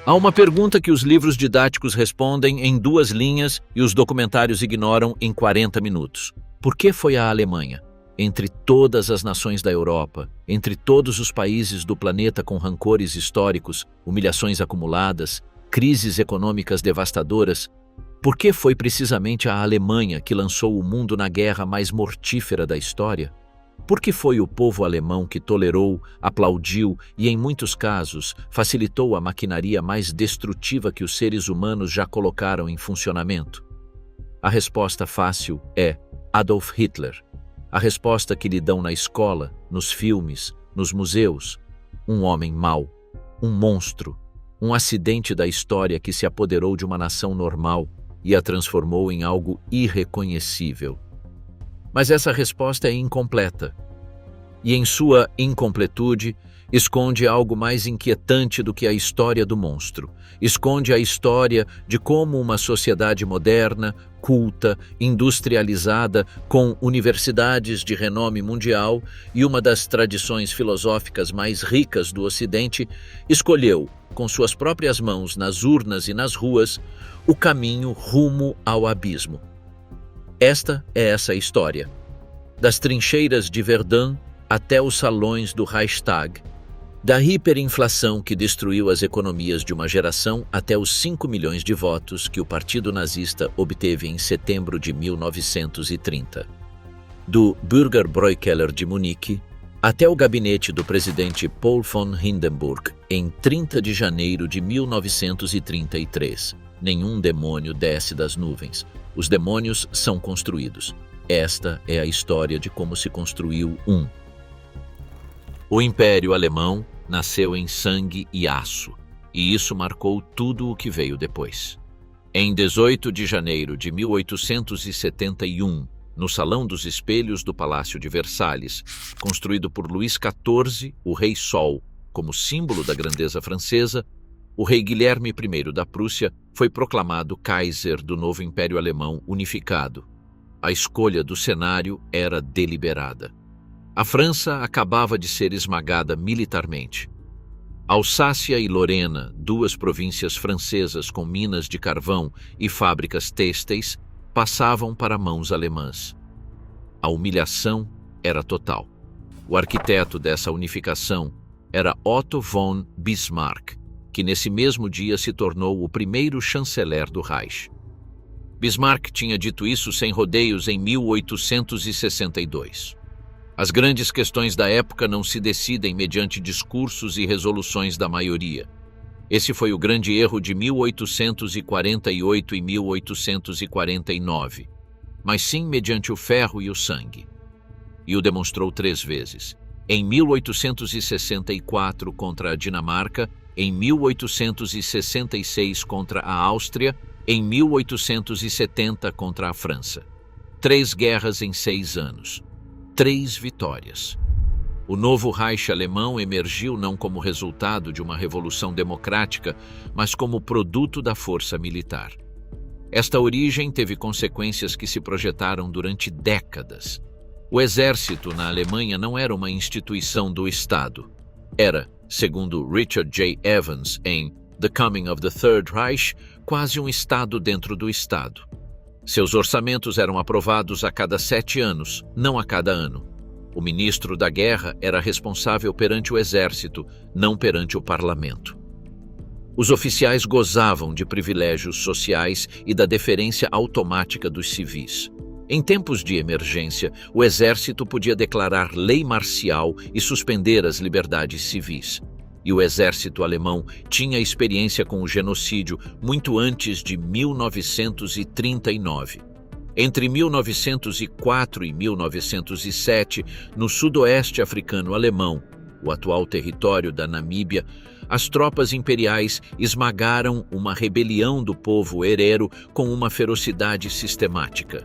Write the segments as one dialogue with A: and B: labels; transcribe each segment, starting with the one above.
A: Há uma pergunta que os livros didáticos respondem em 2 linhas e os documentários ignoram em 40 minutos. Por que foi a Alemanha? Entre todas as nações da Europa, entre todos os países do planeta com rancores históricos, humilhações acumuladas, crises econômicas devastadoras, por que foi precisamente a Alemanha que lançou o mundo na guerra mais mortífera da história? Por que foi o povo alemão que tolerou, aplaudiu e, em muitos casos, facilitou a maquinaria mais destrutiva que os seres humanos já colocaram em funcionamento? A resposta fácil é Adolf Hitler. A resposta que lhe dão na escola, nos filmes, nos museus. Um homem mau, um monstro, um acidente da história que se apoderou de uma nação normal e a transformou em algo irreconhecível. Mas essa resposta é incompleta. E em sua incompletude, esconde algo mais inquietante do que a história do monstro. Esconde a história de como uma sociedade moderna, culta, industrializada, com universidades de renome mundial e uma das tradições filosóficas mais ricas do Ocidente, escolheu, com suas próprias mãos nas urnas e nas ruas, o caminho rumo ao abismo. Esta é essa história. Das trincheiras de Verdun até os salões do Reichstag, da hiperinflação que destruiu as economias de uma geração até os 5 milhões de votos que o Partido Nazista obteve em setembro de 1930. Do Bürgerbräukeller de Munique até o gabinete do presidente Paul von Hindenburg em 30 de janeiro de 1933. Nenhum demônio desce das nuvens. Os demônios são construídos. Esta é a história de como se construiu um. O Império Alemão nasceu em sangue e aço, e isso marcou tudo o que veio depois. Em 18 de janeiro de 1871, no Salão dos Espelhos do Palácio de Versalhes, construído por Luís XIV, o Rei Sol, como símbolo da grandeza francesa, o rei Guilherme I da Prússia foi proclamado Kaiser do novo Império Alemão unificado. A escolha do cenário era deliberada. A França acabava de ser esmagada militarmente. Alsácia e Lorena, 2 províncias francesas com minas de carvão e fábricas têxteis, passavam para mãos alemãs. A humilhação era total. O arquiteto dessa unificação era Otto von Bismarck, que nesse mesmo dia se tornou o primeiro chanceler do Reich. Bismarck tinha dito isso sem rodeios em 1862. As grandes questões da época não se decidem mediante discursos e resoluções da maioria. Esse foi o grande erro de 1848 e 1849, mas sim mediante o ferro e o sangue. E o demonstrou 3 vezes. Em 1864 contra a Dinamarca, em 1866 contra a Áustria, em 1870 contra a França. 3 guerras em 6 anos. 3 vitórias. O novo Reich alemão emergiu não como resultado de uma revolução democrática, mas como produto da força militar. Esta origem teve consequências que se projetaram durante décadas. O exército na Alemanha não era uma instituição do Estado. Era, segundo Richard J. Evans em The Coming of the Third Reich, quase um Estado dentro do Estado. Seus orçamentos eram aprovados a cada 7 anos, não a cada ano. O ministro da guerra era responsável perante o exército, não perante o parlamento. Os oficiais gozavam de privilégios sociais e da deferência automática dos civis. Em tempos de emergência, o exército podia declarar lei marcial e suspender as liberdades civis. E o exército alemão tinha experiência com o genocídio muito antes de 1939. Entre 1904 e 1907, no sudoeste africano alemão, o atual território da Namíbia, as tropas imperiais esmagaram uma rebelião do povo herero com uma ferocidade sistemática.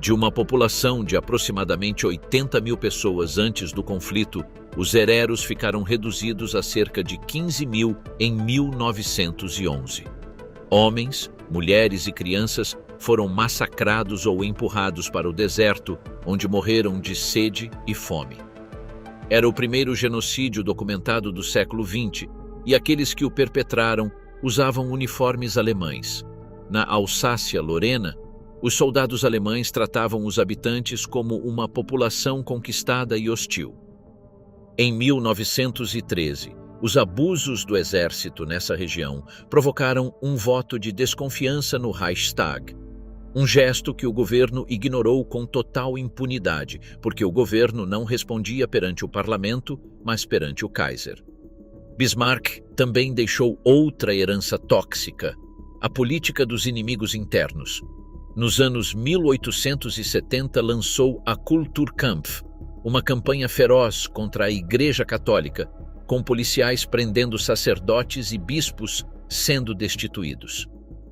A: De uma população de aproximadamente 80 mil pessoas antes do conflito, os hereros ficaram reduzidos a cerca de 15 mil em 1911. Homens, mulheres e crianças foram massacrados ou empurrados para o deserto, onde morreram de sede e fome. Era o primeiro genocídio documentado do século XX, e aqueles que o perpetraram usavam uniformes alemães. Na Alsácia-Lorena, os soldados alemães tratavam os habitantes como uma população conquistada e hostil. Em 1913, os abusos do exército nessa região provocaram um voto de desconfiança no Reichstag, um gesto que o governo ignorou com total impunidade, porque o governo não respondia perante o parlamento, mas perante o Kaiser. Bismarck também deixou outra herança tóxica, a política dos inimigos internos. Nos anos 1870 lançou a Kulturkampf, uma campanha feroz contra a Igreja Católica, com policiais prendendo sacerdotes e bispos sendo destituídos.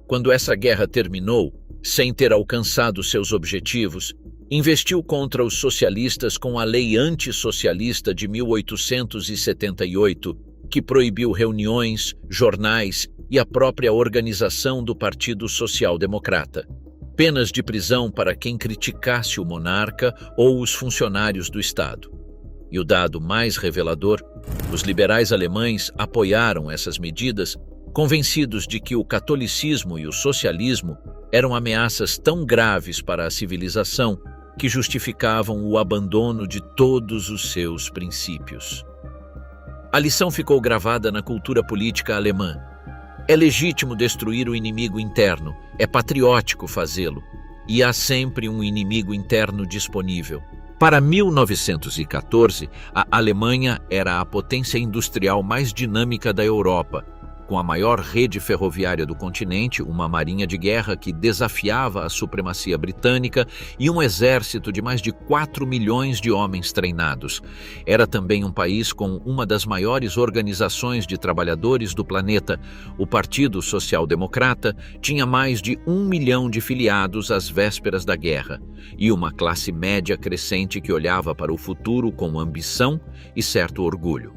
A: Quando essa guerra terminou, sem ter alcançado seus objetivos, investiu contra os socialistas com a Lei Antissocialista de 1878, que proibiu reuniões, jornais e a própria organização do Partido Social Democrata. Penas de prisão para quem criticasse o monarca ou os funcionários do Estado. E o dado mais revelador, os liberais alemães apoiaram essas medidas, convencidos de que o catolicismo e o socialismo eram ameaças tão graves para a civilização que justificavam o abandono de todos os seus princípios. A lição ficou gravada na cultura política alemã. É legítimo destruir o inimigo interno, é patriótico fazê-lo, e há sempre um inimigo interno disponível. Para 1914, a Alemanha era a potência industrial mais dinâmica da Europa, com a maior rede ferroviária do continente, uma marinha de guerra que desafiava a supremacia britânica e um exército de mais de 4 milhões de homens treinados. Era também um país com uma das maiores organizações de trabalhadores do planeta. O Partido Social Democrata tinha mais de 1 milhão de filiados às vésperas da guerra, e uma classe média crescente que olhava para o futuro com ambição e certo orgulho.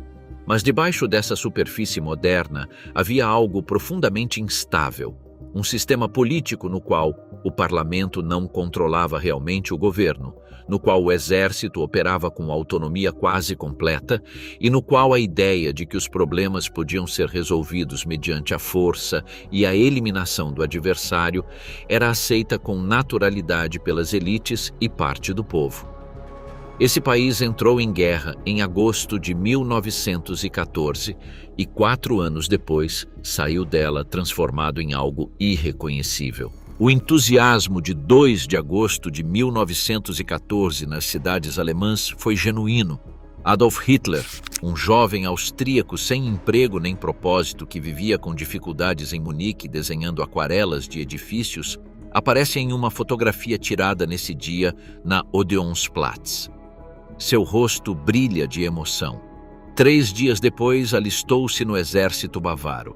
A: Mas debaixo dessa superfície moderna havia algo profundamente instável, um sistema político no qual o parlamento não controlava realmente o governo, no qual o exército operava com autonomia quase completa e no qual a ideia de que os problemas podiam ser resolvidos mediante a força e a eliminação do adversário era aceita com naturalidade pelas elites e parte do povo. Esse país entrou em guerra em agosto de 1914 e 4 anos depois saiu dela transformado em algo irreconhecível. O entusiasmo de 2 de agosto de 1914 nas cidades alemãs foi genuíno. Adolf Hitler, um jovem austríaco sem emprego nem propósito que vivia com dificuldades em Munique desenhando aquarelas de edifícios, aparece em uma fotografia tirada nesse dia na Odeonsplatz. Seu rosto brilha de emoção. 3 dias depois, alistou-se no exército bávaro.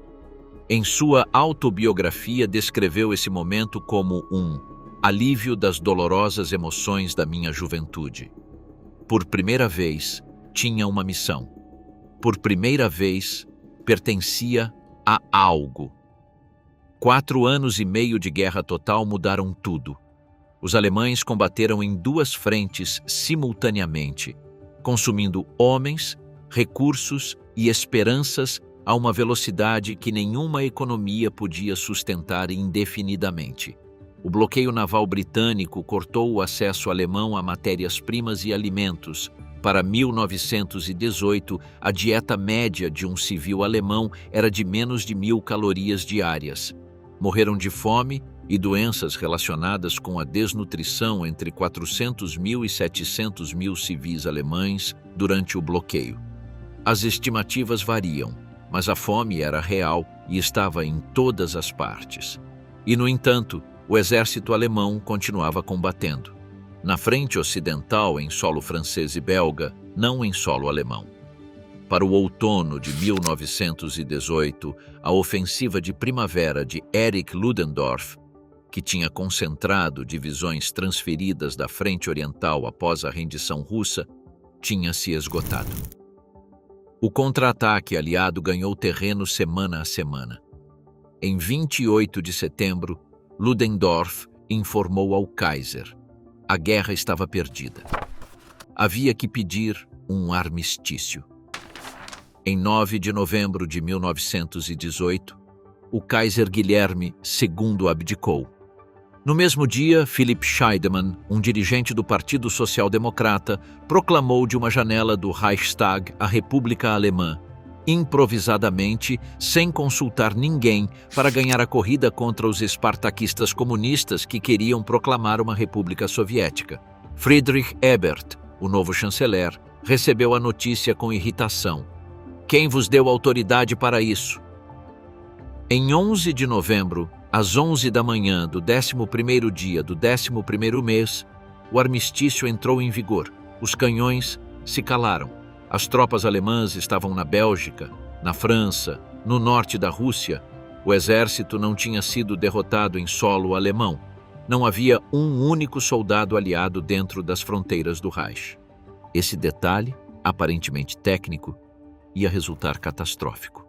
A: Em sua autobiografia, descreveu esse momento como um alívio das dolorosas emoções da minha juventude. Por primeira vez, tinha uma missão. Por primeira vez, pertencia a algo. 4 anos e meio de guerra total mudaram tudo. Os alemães combateram em 2 frentes simultaneamente, consumindo homens, recursos e esperanças a uma velocidade que nenhuma economia podia sustentar indefinidamente. O bloqueio naval britânico cortou o acesso alemão a matérias-primas e alimentos. Para 1918, a dieta média de um civil alemão era de menos de 1.000 calorias diárias. Morreram de fome e doenças relacionadas com a desnutrição entre 400 mil e 700 mil civis alemães durante o bloqueio. As estimativas variam, mas a fome era real e estava em todas as partes. E, no entanto, o exército alemão continuava combatendo. Na frente ocidental, em solo francês e belga, não em solo alemão. Para o outono de 1918, a ofensiva de primavera de Erich Ludendorff, que tinha concentrado divisões transferidas da frente oriental após a rendição russa, tinha se esgotado. O contra-ataque aliado ganhou terreno semana a semana. Em 28 de setembro, Ludendorff informou ao Kaiser: a guerra estava perdida. Havia que pedir um armistício. Em 9 de novembro de 1918, o Kaiser Guilherme II abdicou. No mesmo dia, Philipp Scheidemann, um dirigente do Partido Social Democrata, proclamou de uma janela do Reichstag a República Alemã, improvisadamente, sem consultar ninguém, para ganhar a corrida contra os espartaquistas comunistas que queriam proclamar uma república soviética. Friedrich Ebert, o novo chanceler, recebeu a notícia com irritação. Quem vos deu autoridade para isso? Em 11 de novembro, às 11 da manhã do 11º dia do 11º mês, o armistício entrou em vigor. Os canhões se calaram. As tropas alemãs estavam na Bélgica, na França, no norte da Rússia. O exército não tinha sido derrotado em solo alemão. Não havia um único soldado aliado dentro das fronteiras do Reich. Esse detalhe, aparentemente técnico, ia resultar catastrófico.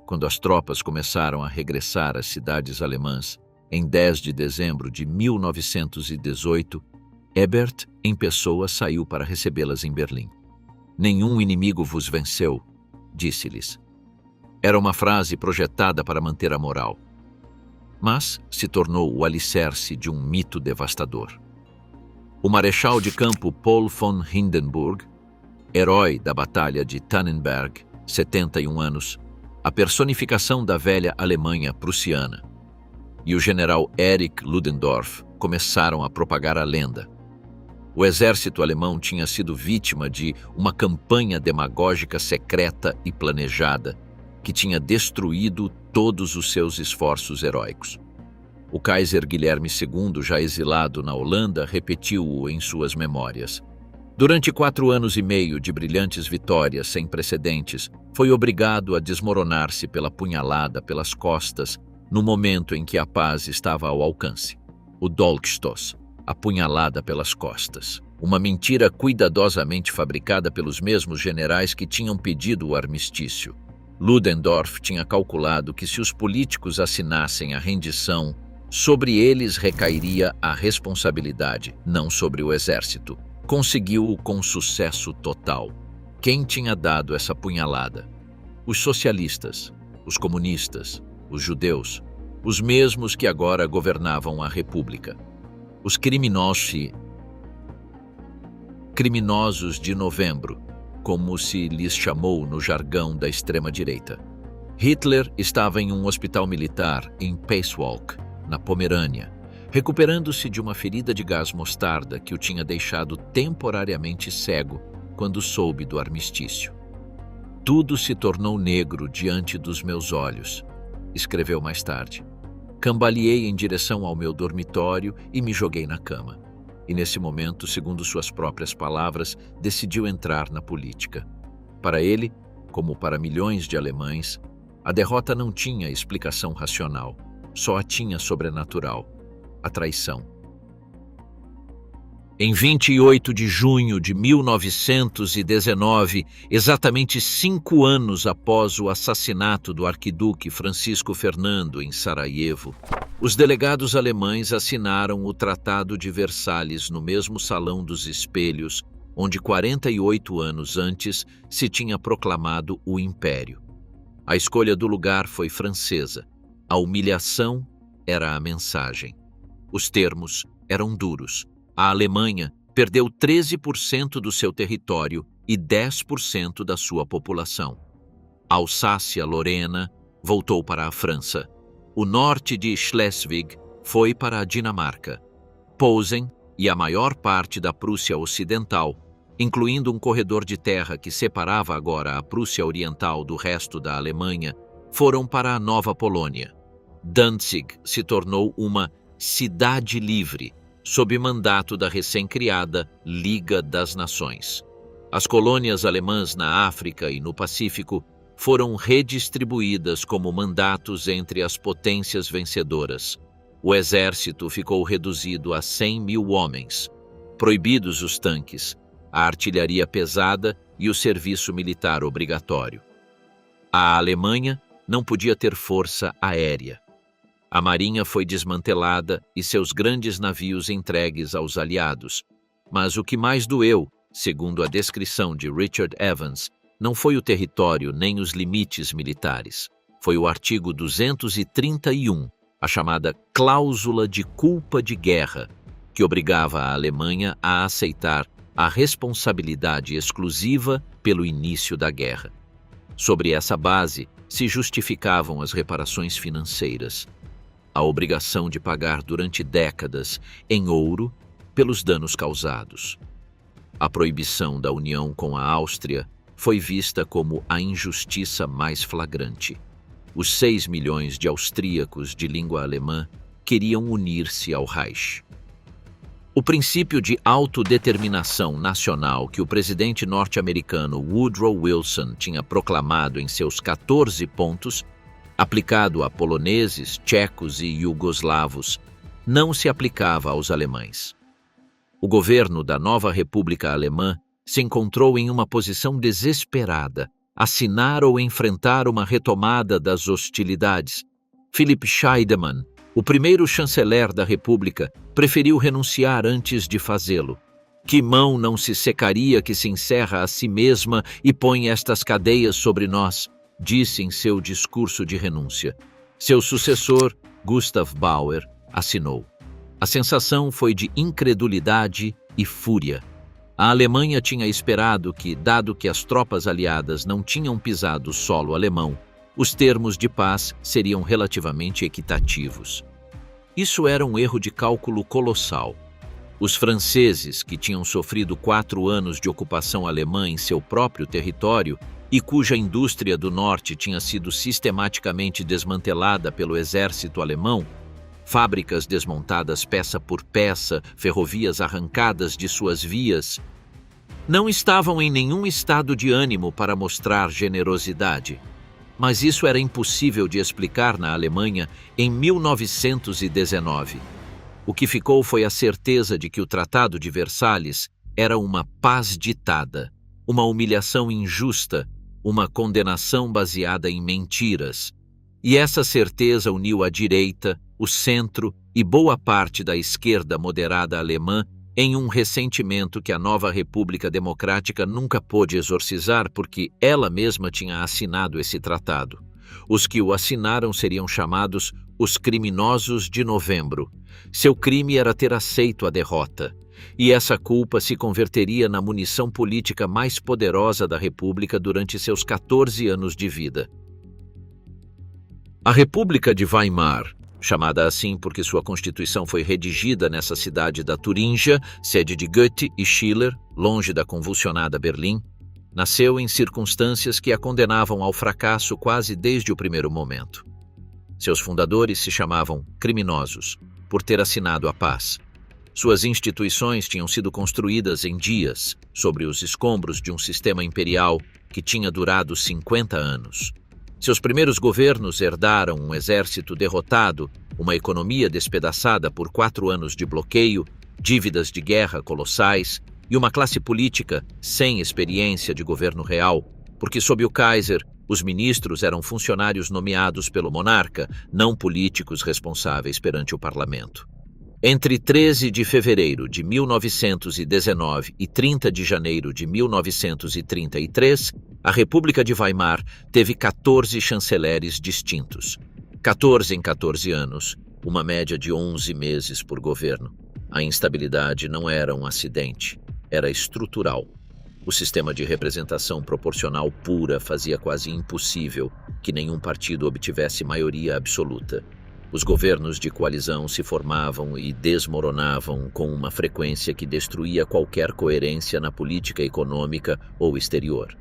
A: Quando as tropas começaram a regressar às cidades alemãs, em 10 de dezembro de 1918, Ebert, em pessoa, saiu para recebê-las em Berlim. Nenhum inimigo vos venceu, disse-lhes. Era uma frase projetada para manter a moral, mas se tornou o alicerce de um mito devastador. O marechal de campo Paul von Hindenburg, herói da Batalha de Tannenberg, 71 anos, a personificação da velha Alemanha prussiana, e o general Erich Ludendorff começaram a propagar a lenda. O exército alemão tinha sido vítima de uma campanha demagógica secreta e planejada, que tinha destruído todos os seus esforços heróicos. O Kaiser Guilherme II, já exilado na Holanda, repetiu-o em suas memórias. Durante 4 anos e meio de brilhantes vitórias sem precedentes, foi obrigado a desmoronar-se pela punhalada pelas costas no momento em que a paz estava ao alcance. O Dolchstoß, a punhalada pelas costas. Uma mentira cuidadosamente fabricada pelos mesmos generais que tinham pedido o armistício. Ludendorff tinha calculado que se os políticos assinassem a rendição, sobre eles recairia a responsabilidade, não sobre o exército. Conseguiu-o com sucesso total. Quem tinha dado essa punhalada? Os socialistas, os comunistas, os judeus, os mesmos que agora governavam a República. Os criminosos de novembro, como se lhes chamou no jargão da extrema-direita. Hitler estava em um hospital militar em Pacewalk, na Pomerânia, recuperando-se de uma ferida de gás mostarda que o tinha deixado temporariamente cego quando soube do armistício. Tudo se tornou negro diante dos meus olhos, escreveu mais tarde. Cambaleei em direção ao meu dormitório e me joguei na cama. E nesse momento, segundo suas próprias palavras, decidiu entrar na política. Para ele, como para milhões de alemães, a derrota não tinha explicação racional, só a tinha sobrenatural. A traição. Em 28 de junho de 1919, exatamente 5 anos após o assassinato do arquiduque Francisco Fernando em Sarajevo, os delegados alemães assinaram o Tratado de Versalhes no mesmo Salão dos Espelhos, onde 48 anos antes se tinha proclamado o Império. A escolha do lugar foi francesa. A humilhação era a mensagem. Os termos eram duros. A Alemanha perdeu 13% do seu território e 10% da sua população. A Alsácia-Lorena voltou para a França. O norte de Schleswig foi para a Dinamarca. Posen e a maior parte da Prússia Ocidental, incluindo um corredor de terra que separava agora a Prússia Oriental do resto da Alemanha, foram para a Nova Polônia. Danzig se tornou uma cidade livre, sob mandato da recém-criada Liga das Nações. As colônias alemãs na África e no Pacífico foram redistribuídas como mandatos entre as potências vencedoras. O exército ficou reduzido a 100.000 homens, proibidos os tanques, a artilharia pesada e o serviço militar obrigatório. A Alemanha não podia ter força aérea. A marinha foi desmantelada e seus grandes navios entregues aos aliados. Mas o que mais doeu, segundo a descrição de Richard Evans, não foi o território nem os limites militares. foi o artigo 231, a chamada Cláusula de Culpa de Guerra, que obrigava a Alemanha a aceitar a responsabilidade exclusiva pelo início da guerra. Sobre essa base, se justificavam as reparações financeiras, a obrigação de pagar durante décadas em ouro pelos danos causados. A proibição da união com a Áustria foi vista como a injustiça mais flagrante. Os 6 milhões de austríacos de língua alemã queriam unir-se ao Reich. O princípio de autodeterminação nacional que o presidente norte-americano Woodrow Wilson tinha proclamado em seus 14 pontos, aplicado a poloneses, tchecos e iugoslavos, não se aplicava aos alemães. O governo da nova República Alemã se encontrou em uma posição desesperada: assinar ou enfrentar uma retomada das hostilidades. Philipp Scheidemann, o primeiro chanceler da República, preferiu renunciar antes de fazê-lo. Que mão não se secaria que se encerra a si mesma e põe estas cadeias sobre nós, disse em seu discurso de renúncia. Seu sucessor, Gustav Bauer, assinou. A sensação foi de incredulidade e fúria. A Alemanha tinha esperado que, dado que as tropas aliadas não tinham pisado solo alemão, os termos de paz seriam relativamente equitativos. Isso era um erro de cálculo colossal. Os franceses, que tinham sofrido 4 anos de ocupação alemã em seu próprio território e cuja indústria do norte tinha sido sistematicamente desmantelada pelo exército alemão, fábricas desmontadas peça por peça, ferrovias arrancadas de suas vias, não estavam em nenhum estado de ânimo para mostrar generosidade. Mas isso era impossível de explicar na Alemanha em 1919. O que ficou foi a certeza de que o Tratado de Versalhes era uma paz ditada, uma humilhação injusta, uma condenação baseada em mentiras. E essa certeza uniu a direita, o centro e boa parte da esquerda moderada alemã em um ressentimento que a nova República Democrática nunca pôde exorcizar porque ela mesma tinha assinado esse tratado. Os que o assinaram seriam chamados os criminosos de novembro. Seu crime era ter aceito a derrota, e essa culpa se converteria na munição política mais poderosa da República durante seus 14 anos de vida. A República de Weimar, chamada assim porque sua constituição foi redigida nessa cidade da Turíngia, sede de Goethe e Schiller, longe da convulsionada Berlim, nasceu em circunstâncias que a condenavam ao fracasso quase desde o primeiro momento. Seus fundadores se chamavam criminosos, por ter assinado a paz. Suas instituições tinham sido construídas em dias, sobre os escombros de um sistema imperial que tinha durado 50 anos. Seus primeiros governos herdaram um exército derrotado, uma economia despedaçada por 4 anos de bloqueio, dívidas de guerra colossais e uma classe política sem experiência de governo real, porque sob o Kaiser, os ministros eram funcionários nomeados pelo monarca, não políticos responsáveis perante o parlamento. Entre 13 de fevereiro de 1919 e 30 de janeiro de 1933, a República de Weimar teve 14 chanceleres distintos. 14 em 14 anos, uma média de 11 meses por governo. A instabilidade não era um acidente, era estrutural. O sistema de representação proporcional pura fazia quase impossível que nenhum partido obtivesse maioria absoluta. Os governos de coalizão se formavam e desmoronavam com uma frequência que destruía qualquer coerência na política econômica ou exterior.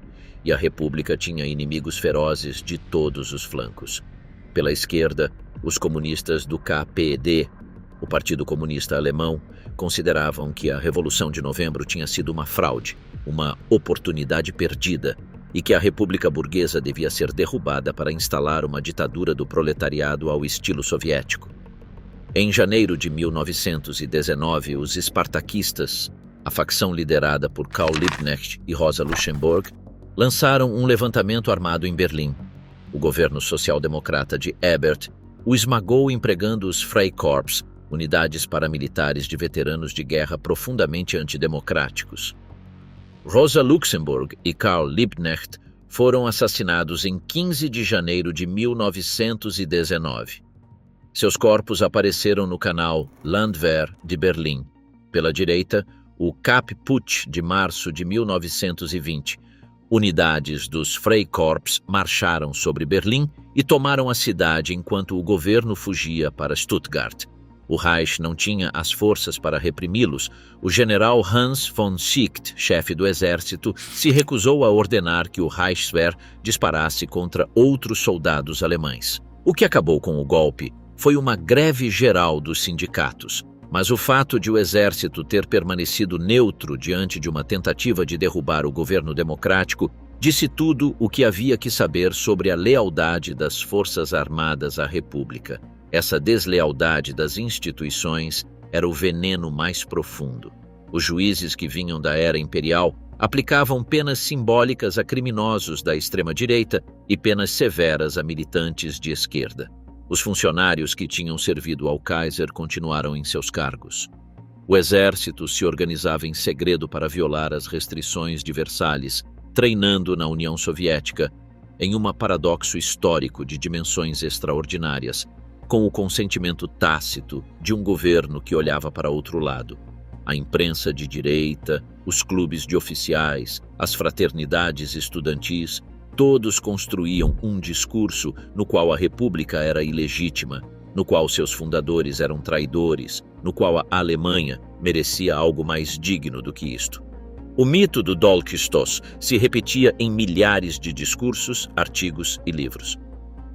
A: E a República tinha inimigos ferozes de todos os flancos. Pela esquerda, os comunistas do KPD, o Partido Comunista Alemão, consideravam que a Revolução de Novembro tinha sido uma fraude, uma oportunidade perdida, e que a República Burguesa devia ser derrubada para instalar uma ditadura do proletariado ao estilo soviético. Em janeiro de 1919, os espartaquistas, a facção liderada por Karl Liebknecht e Rosa Luxemburg, lançaram um levantamento armado em Berlim. O governo social-democrata de Ebert o esmagou empregando os Freikorps, unidades paramilitares de veteranos de guerra profundamente antidemocráticos. Rosa Luxemburg e Karl Liebknecht foram assassinados em 15 de janeiro de 1919. Seus corpos apareceram no canal Landwehr de Berlim. Pela direita, o Kapp-Putsch de março de 1920. Unidades dos Freikorps marcharam sobre Berlim e tomaram a cidade enquanto o governo fugia para Stuttgart. O Reich não tinha as forças para reprimi-los. O general Hans von Schicht, chefe do exército, se recusou a ordenar que o Reichswehr disparasse contra outros soldados alemães. O que acabou com o golpe foi uma greve geral dos sindicatos, mas o fato de o exército ter permanecido neutro diante de uma tentativa de derrubar o governo democrático disse tudo o que havia que saber sobre a lealdade das Forças Armadas à República. Essa deslealdade das instituições era o veneno mais profundo. Os juízes que vinham da era imperial aplicavam penas simbólicas a criminosos da extrema-direita e penas severas a militantes de esquerda. Os funcionários que tinham servido ao Kaiser continuaram em seus cargos. O exército se organizava em segredo para violar as restrições de Versalhes, treinando na União Soviética, em um paradoxo histórico de dimensões extraordinárias, com o consentimento tácito de um governo que olhava para outro lado. A imprensa de direita, os clubes de oficiais, as fraternidades estudantis, todos construíam um discurso no qual a República era ilegítima, no qual seus fundadores eram traidores, no qual a Alemanha merecia algo mais digno do que isto. O mito do Dolchstoss se repetia em milhares de discursos, artigos e livros.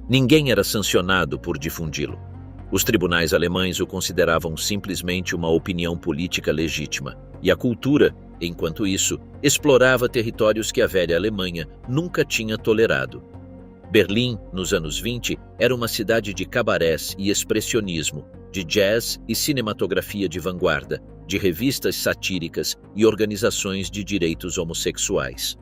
A: Ninguém era sancionado por difundi-lo. Os tribunais alemães o consideravam simplesmente uma opinião política legítima, e a cultura, enquanto isso, explorava territórios que a velha Alemanha nunca tinha tolerado. Berlim, nos anos 20, era uma cidade de cabarés e expressionismo, de jazz e cinematografia de vanguarda, de revistas satíricas e organizações de direitos homossexuais.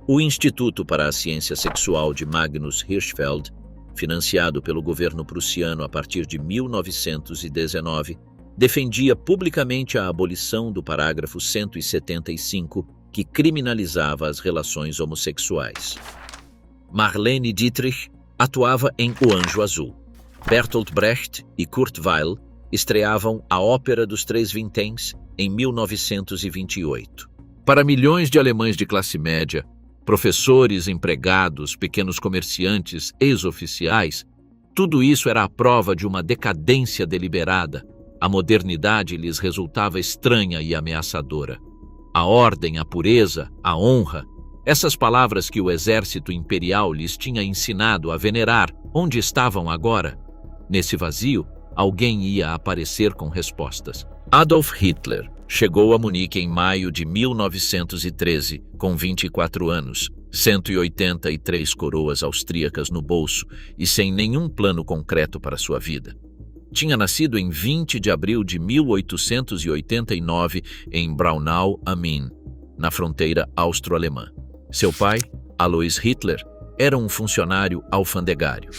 A: O Instituto para a Ciência Sexual de Magnus Hirschfeld, financiado pelo governo prussiano a partir de 1919, defendia publicamente a abolição do parágrafo 175, que criminalizava as relações homossexuais. Marlene Dietrich atuava em O Anjo Azul. Bertolt Brecht e Kurt Weill estreavam A Ópera dos Três Vinténs em 1928. Para milhões de alemães de classe média, professores, empregados, pequenos comerciantes, ex-oficiais, tudo isso era a prova de uma decadência deliberada. A modernidade lhes resultava estranha e ameaçadora. A ordem, a pureza, a honra, essas palavras que o exército imperial lhes tinha ensinado a venerar, onde estavam agora? Nesse vazio, alguém ia aparecer com respostas. Adolf Hitler chegou a Munique em maio de 1913, com 24 anos, 183 coroas austríacas no bolso e sem nenhum plano concreto para sua vida. Tinha nascido em 20 de abril de 1889 em Braunau am Inn, na fronteira austro-alemã. Seu pai, Alois Hitler, era um funcionário alfandegário.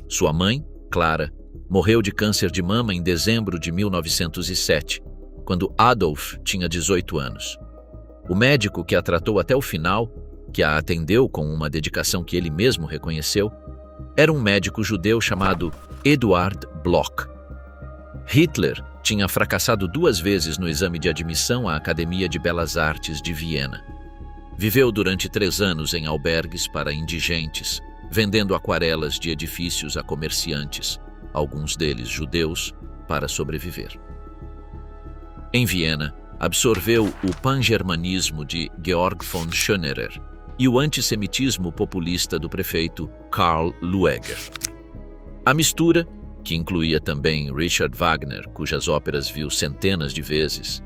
A: Sua mãe, Clara, morreu de câncer de mama em dezembro de 1907, quando Adolf tinha 18 anos. O médico que a tratou até o final, que a atendeu com uma dedicação que ele mesmo reconheceu, era um médico judeu chamado Eduard Bloch. Hitler tinha fracassado 2 vezes no exame de admissão à Academia de Belas Artes de Viena. Viveu durante 3 anos em albergues para indigentes, vendendo aquarelas de edifícios a comerciantes, alguns deles judeus, para sobreviver. Em Viena, absorveu o pangermanismo de Georg von Schönerer e o antissemitismo populista do prefeito Karl Lueger. A mistura, que incluía também Richard Wagner, cujas óperas viu centenas de vezes,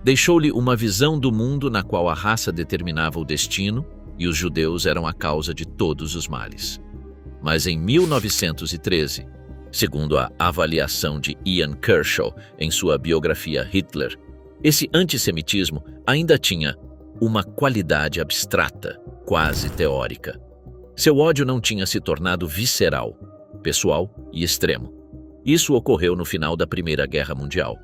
A: deixou-lhe uma visão do mundo na qual a raça determinava o destino e os judeus eram a causa de todos os males. Mas em 1913, segundo a avaliação de Ian Kershaw em sua biografia Hitler, esse antissemitismo ainda tinha uma qualidade abstrata, quase teórica. Seu ódio não tinha se tornado visceral, pessoal e extremo. Isso ocorreu no final da Primeira Guerra Mundial.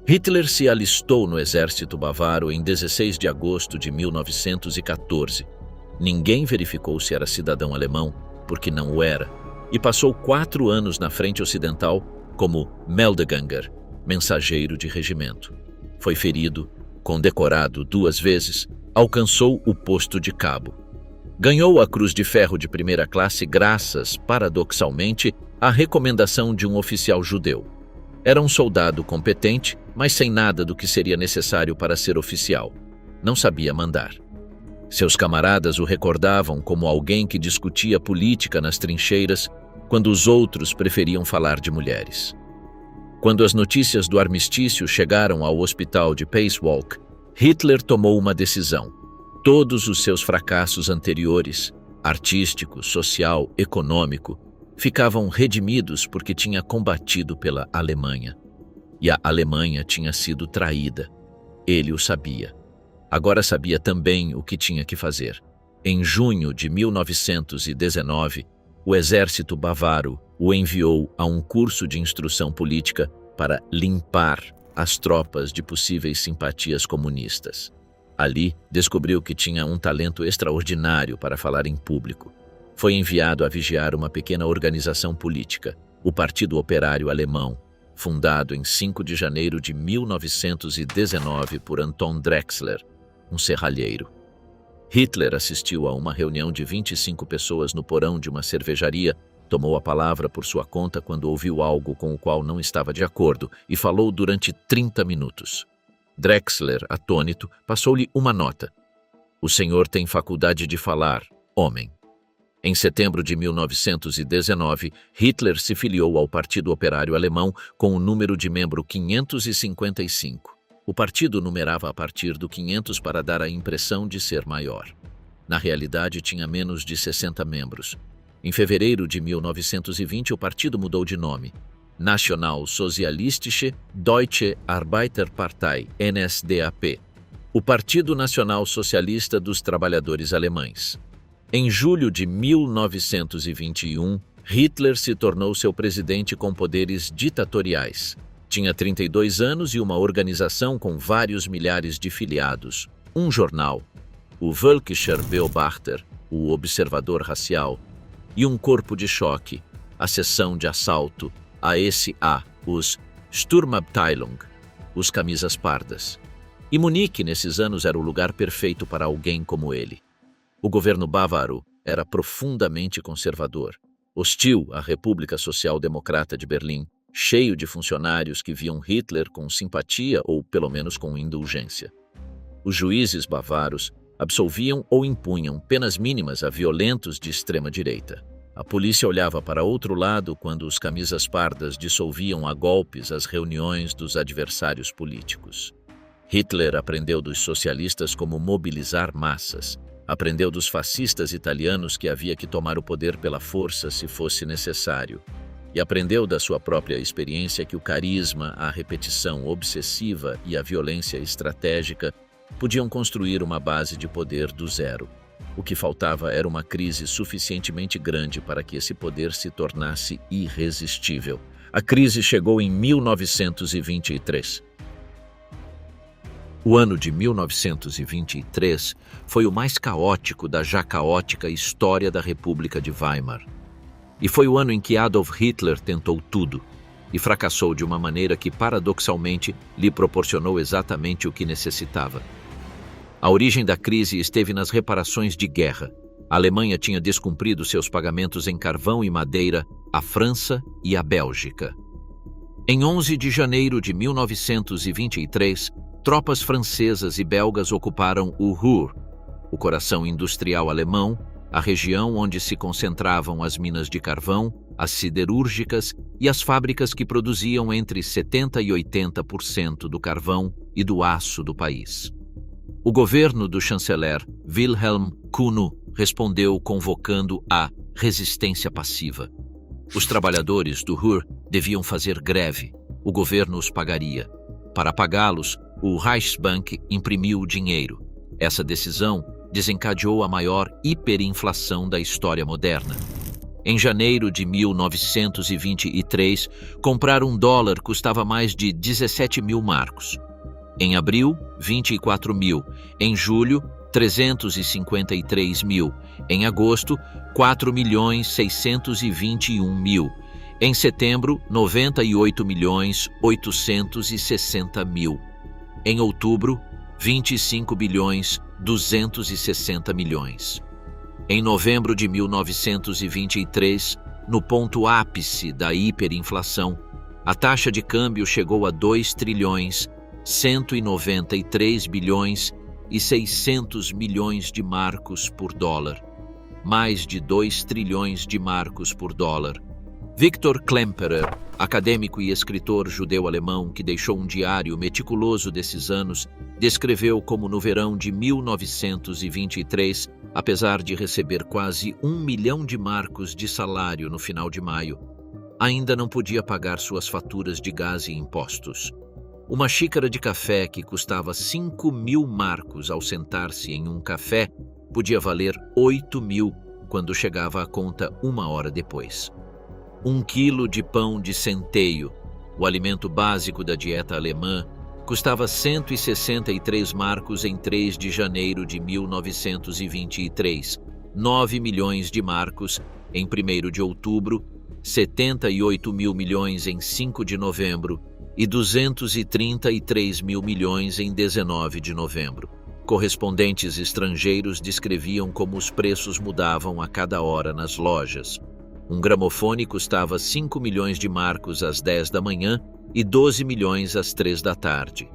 A: Hitler se alistou no exército bávaro em 16 de agosto de 1914. Ninguém verificou se era cidadão alemão, porque não o era, e passou 4 anos na frente ocidental como Meldeganger, mensageiro de regimento. Foi ferido, condecorado 2 vezes, alcançou o posto de cabo. Ganhou a Cruz de Ferro de primeira classe graças, paradoxalmente, à recomendação de um oficial judeu. Era um soldado competente, mas sem nada do que seria necessário para ser oficial. Não sabia mandar. Seus camaradas o recordavam como alguém que discutia política nas trincheiras, quando os outros preferiam falar de mulheres. Quando as notícias do armistício chegaram ao hospital de Pacewalk, Hitler tomou uma decisão. Todos os seus fracassos anteriores, artístico, social, econômico, ficavam redimidos porque tinha combatido pela Alemanha. E a Alemanha tinha sido traída. Ele o sabia. Agora sabia também o que tinha que fazer. Em junho de 1919, o exército bávaro o enviou a um curso de instrução política para limpar as tropas de possíveis simpatias comunistas. Ali, descobriu que tinha um talento extraordinário para falar em público. Foi enviado a vigiar uma pequena organização política, o Partido Operário Alemão, fundado em 5 de janeiro de 1919 por Anton Drexler, um serralheiro. Hitler assistiu a uma reunião de 25 pessoas no porão de uma cervejaria, tomou a palavra por sua conta quando ouviu algo com o qual não estava de acordo e falou durante 30 minutos. Drexler, atônito, passou-lhe uma nota. O senhor tem faculdade de falar, homem. Em setembro de 1919, Hitler se filiou ao Partido Operário Alemão com o número de membro 555. O partido numerava a partir do 500 para dar a impressão de ser maior. Na realidade, tinha menos de 60 membros. Em fevereiro de 1920, o partido mudou de nome. Nationalsozialistische Deutsche Arbeiterpartei, NSDAP, o Partido Nacional Socialista dos Trabalhadores Alemães. Em julho de 1921, Hitler se tornou seu presidente com poderes ditatoriais. Tinha 32 anos e uma organização com vários milhares de filiados, um jornal, o Völkischer Beobachter, o Observador Racial, e um corpo de choque, a seção de assalto, a SA, os Sturmabteilung, os camisas pardas. E Munique, nesses anos, era o lugar perfeito para alguém como ele. O governo bávaro era profundamente conservador, hostil à República Social Democrata de Berlim, cheio de funcionários que viam Hitler com simpatia ou, pelo menos, com indulgência. Os juízes bávaros absolviam ou impunham penas mínimas a violentos de extrema-direita. A polícia olhava para outro lado quando os camisas pardas dissolviam a golpes as reuniões dos adversários políticos. Hitler aprendeu dos socialistas como mobilizar massas. Aprendeu dos fascistas italianos que havia que tomar o poder pela força se fosse necessário. E aprendeu da sua própria experiência que o carisma, a repetição obsessiva e a violência estratégica podiam construir uma base de poder do zero. O que faltava era uma crise suficientemente grande para que esse poder se tornasse irresistível. A crise chegou em 1923. O ano de 1923 foi o mais caótico da já caótica história da República de Weimar. E foi o ano em que Adolf Hitler tentou tudo e fracassou de uma maneira que, paradoxalmente, lhe proporcionou exatamente o que necessitava. A origem da crise esteve nas reparações de guerra. A Alemanha tinha descumprido seus pagamentos em carvão e madeira à França e à Bélgica. Em 11 de janeiro de 1923, tropas francesas e belgas ocuparam o Ruhr, o coração industrial alemão, a região onde se concentravam as minas de carvão, as siderúrgicas e as fábricas que produziam entre 70% e 80% do carvão e do aço do país. O governo do chanceler Wilhelm Kuno respondeu convocando a resistência passiva. Os trabalhadores do Ruhr deviam fazer greve. O governo os pagaria. Para pagá-los, o Reichsbank imprimiu o dinheiro. Essa decisão desencadeou a maior hiperinflação da história moderna. Em janeiro de 1923, comprar $1 custava mais de 17 mil marcos. Em abril, 24 mil. Em julho, 353 mil. Em agosto, 4.621 mil. Em setembro, 98.860 mil. Em outubro, 25.260 milhões. Em novembro de 1923, no ponto ápice da hiperinflação, a taxa de câmbio chegou a 2.193 bilhões e 600 milhões de marcos por dólar. Mais de 2 trilhões de marcos por dólar. Victor Klemperer, acadêmico e escritor judeu-alemão que deixou um diário meticuloso desses anos, descreveu como no verão de 1923, apesar de receber quase 1 milhão de marcos de salário no final de maio, ainda não podia pagar suas faturas de gás e impostos. Uma xícara de café que custava 5.000 marcos ao sentar-se em um café podia valer 8.000 quando chegava a conta 1 hora depois. 1 quilo de pão de centeio, o alimento básico da dieta alemã, custava 163 marcos em 3 de janeiro de 1923, 9 milhões de marcos em 1º de outubro, 78 mil milhões em 5 de novembro e 233 mil milhões em 19 de novembro. Correspondentes estrangeiros descreviam como os preços mudavam a cada hora nas lojas. Um gramofone custava 5 milhões de marcos às 10 da manhã e 12 milhões às 3 da tarde.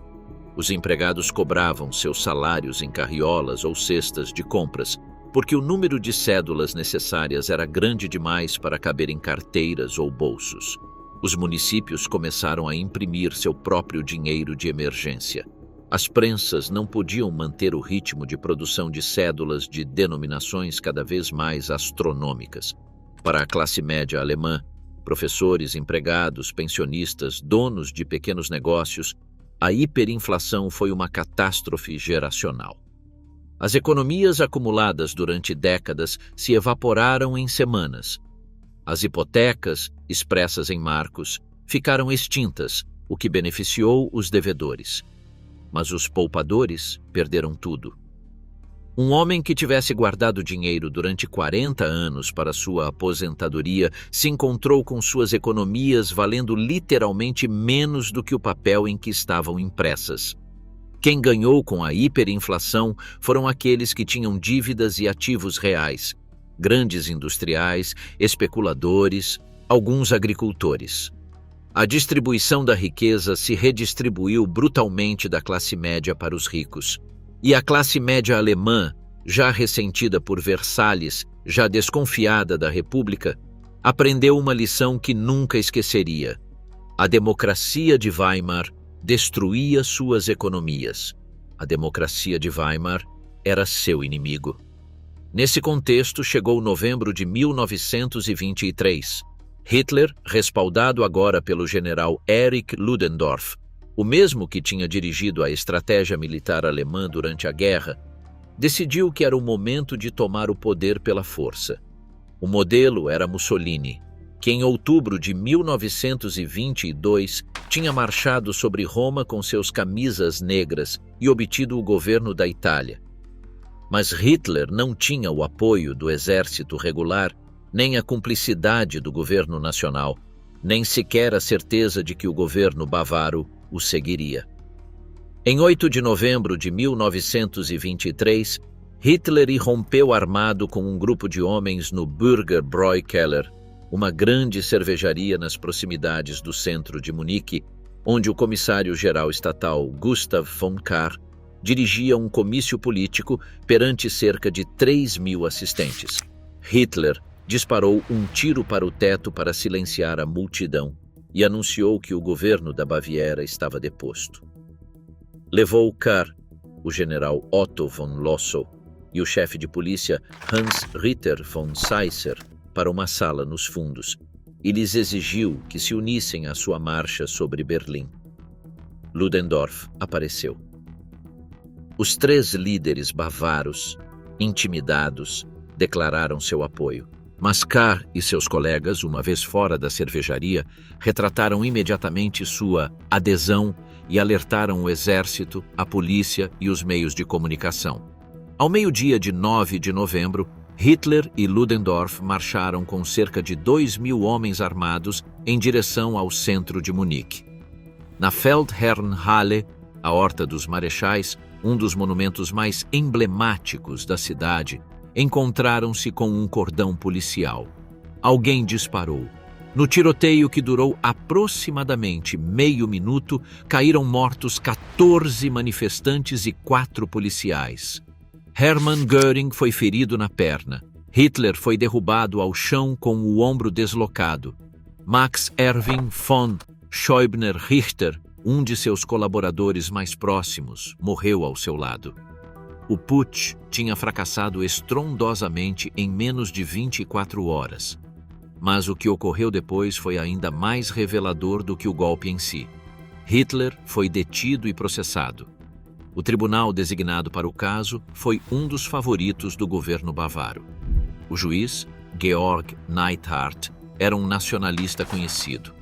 A: Os empregados cobravam seus salários em carriolas ou cestas de compras, porque o número de cédulas necessárias era grande demais para caber em carteiras ou bolsos. Os municípios começaram a imprimir seu próprio dinheiro de emergência. As prensas não podiam manter o ritmo de produção de cédulas de denominações cada vez mais astronômicas. Para a classe média alemã, professores, empregados, pensionistas, donos de pequenos negócios, a hiperinflação foi uma catástrofe geracional. As economias acumuladas durante décadas se evaporaram em semanas. As hipotecas, expressas em marcos, ficaram extintas, o que beneficiou os devedores. Mas os poupadores perderam tudo. Um homem que tivesse guardado dinheiro durante 40 anos para sua aposentadoria se encontrou com suas economias valendo literalmente menos do que o papel em que estavam impressas. Quem ganhou com a hiperinflação foram aqueles que tinham dívidas e ativos reais, grandes industriais, especuladores, alguns agricultores. A distribuição da riqueza se redistribuiu brutalmente da classe média para os ricos. E a classe média alemã, já ressentida por Versalhes, já desconfiada da República, aprendeu uma lição que nunca esqueceria. A democracia de Weimar destruía suas economias. A democracia de Weimar era seu inimigo. Nesse contexto, chegou novembro de 1923. Hitler, respaldado agora pelo general Erich Ludendorff, o mesmo que tinha dirigido a estratégia militar alemã durante a guerra, decidiu que era o momento de tomar o poder pela força. O modelo era Mussolini, que em outubro de 1922 tinha marchado sobre Roma com seus camisas negras e obtido o governo da Itália. Mas Hitler não tinha o apoio do exército regular, nem a cumplicidade do governo nacional, nem sequer a certeza de que o governo bávaro o seguiria. Em 8 de novembro de 1923, Hitler irrompeu armado com um grupo de homens no Bürgerbräukeller, uma grande cervejaria nas proximidades do centro de Munique, onde o comissário-geral estatal Gustav von Kahr dirigia um comício político perante cerca de 3.000 assistentes. Hitler disparou um tiro para o teto para silenciar a multidão e anunciou que o governo da Baviera estava deposto. Levou Kahr, o general Otto von Lossow e o chefe de polícia Hans Ritter von Seisser para uma sala nos fundos e lhes exigiu que se unissem à sua marcha sobre Berlim. Ludendorff apareceu. Os 3 líderes bavaros, intimidados, declararam seu apoio. Mas Kahr e seus colegas, uma vez fora da cervejaria, retrataram imediatamente sua adesão e alertaram o exército, a polícia e os meios de comunicação. Ao meio-dia de 9 de novembro, Hitler e Ludendorff marcharam com cerca de 2.000 homens armados em direção ao centro de Munique. Na Feldherrnhalle, a Horta dos Marechais, um dos monumentos mais emblemáticos da cidade, encontraram-se com um cordão policial. Alguém disparou. No tiroteio, que durou aproximadamente meio minuto, caíram mortos 14 manifestantes e 4 policiais. Hermann Göring foi ferido na perna. Hitler foi derrubado ao chão com o ombro deslocado. Max Erwin von Scheubner-Richter, um de seus colaboradores mais próximos, morreu ao seu lado. O putsch tinha fracassado estrondosamente em menos de 24 horas. Mas o que ocorreu depois foi ainda mais revelador do que o golpe em si. Hitler foi detido e processado. O tribunal designado para o caso foi um dos favoritos do governo bávaro. O juiz, Georg Neidhardt, era um nacionalista conhecido.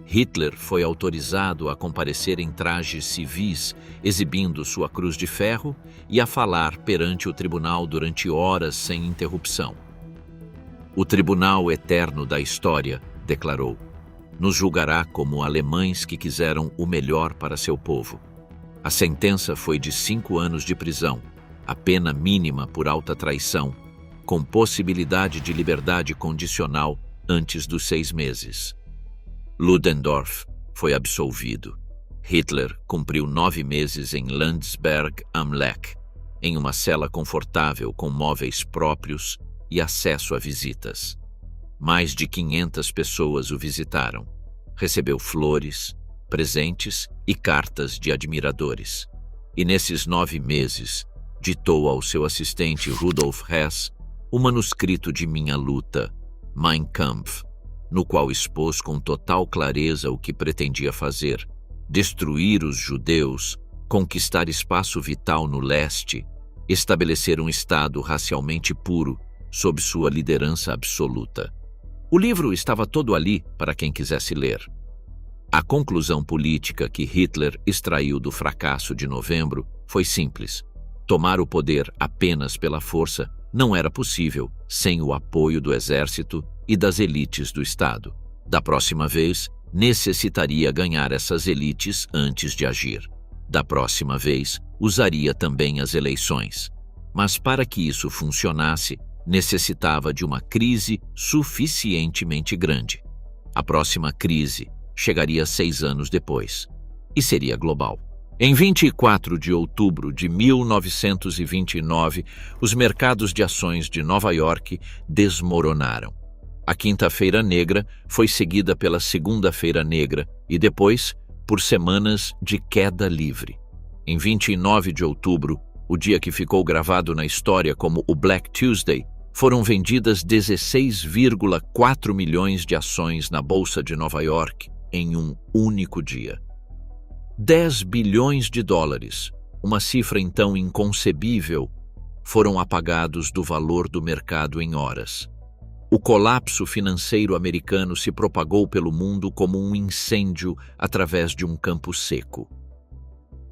A: Hitler foi autorizado a comparecer em trajes civis, exibindo sua cruz de ferro e a falar perante o tribunal durante horas sem interrupção. O Tribunal Eterno da História, declarou, nos julgará como alemães que quiseram o melhor para seu povo. A sentença foi de 5 anos de prisão, a pena mínima por alta traição, com possibilidade de liberdade condicional antes dos 6 meses. Ludendorff foi absolvido. Hitler cumpriu 9 meses em Landsberg am Lech, em uma cela confortável com móveis próprios e acesso a visitas. Mais de 500 pessoas o visitaram. Recebeu flores, presentes e cartas de admiradores. E nesses 9 meses, ditou ao seu assistente Rudolf Hess o manuscrito de Minha Luta, Mein Kampf, no qual expôs com total clareza o que pretendia fazer: destruir os judeus, conquistar espaço vital no leste, estabelecer um Estado racialmente puro sob sua liderança absoluta. O livro estava todo ali para quem quisesse ler. A conclusão política que Hitler extraiu do fracasso de novembro foi simples: tomar o poder apenas pela força não era possível sem o apoio do exército e das elites do Estado. Da próxima vez, necessitaria ganhar essas elites antes de agir. Da próxima vez, usaria também as eleições. Mas para que isso funcionasse, necessitava de uma crise suficientemente grande. A próxima crise chegaria 6 anos depois e seria global. Em 24 de outubro de 1929, os mercados de ações de Nova York desmoronaram. A Quinta-feira Negra foi seguida pela Segunda-feira Negra e depois por semanas de queda livre. Em 29 de outubro, o dia que ficou gravado na história como o Black Tuesday, foram vendidas 16,4 milhões de ações na Bolsa de Nova York em um único dia. 10 bilhões de dólares, uma cifra então inconcebível, foram apagados do valor do mercado em horas. O colapso financeiro americano se propagou pelo mundo como um incêndio através de um campo seco.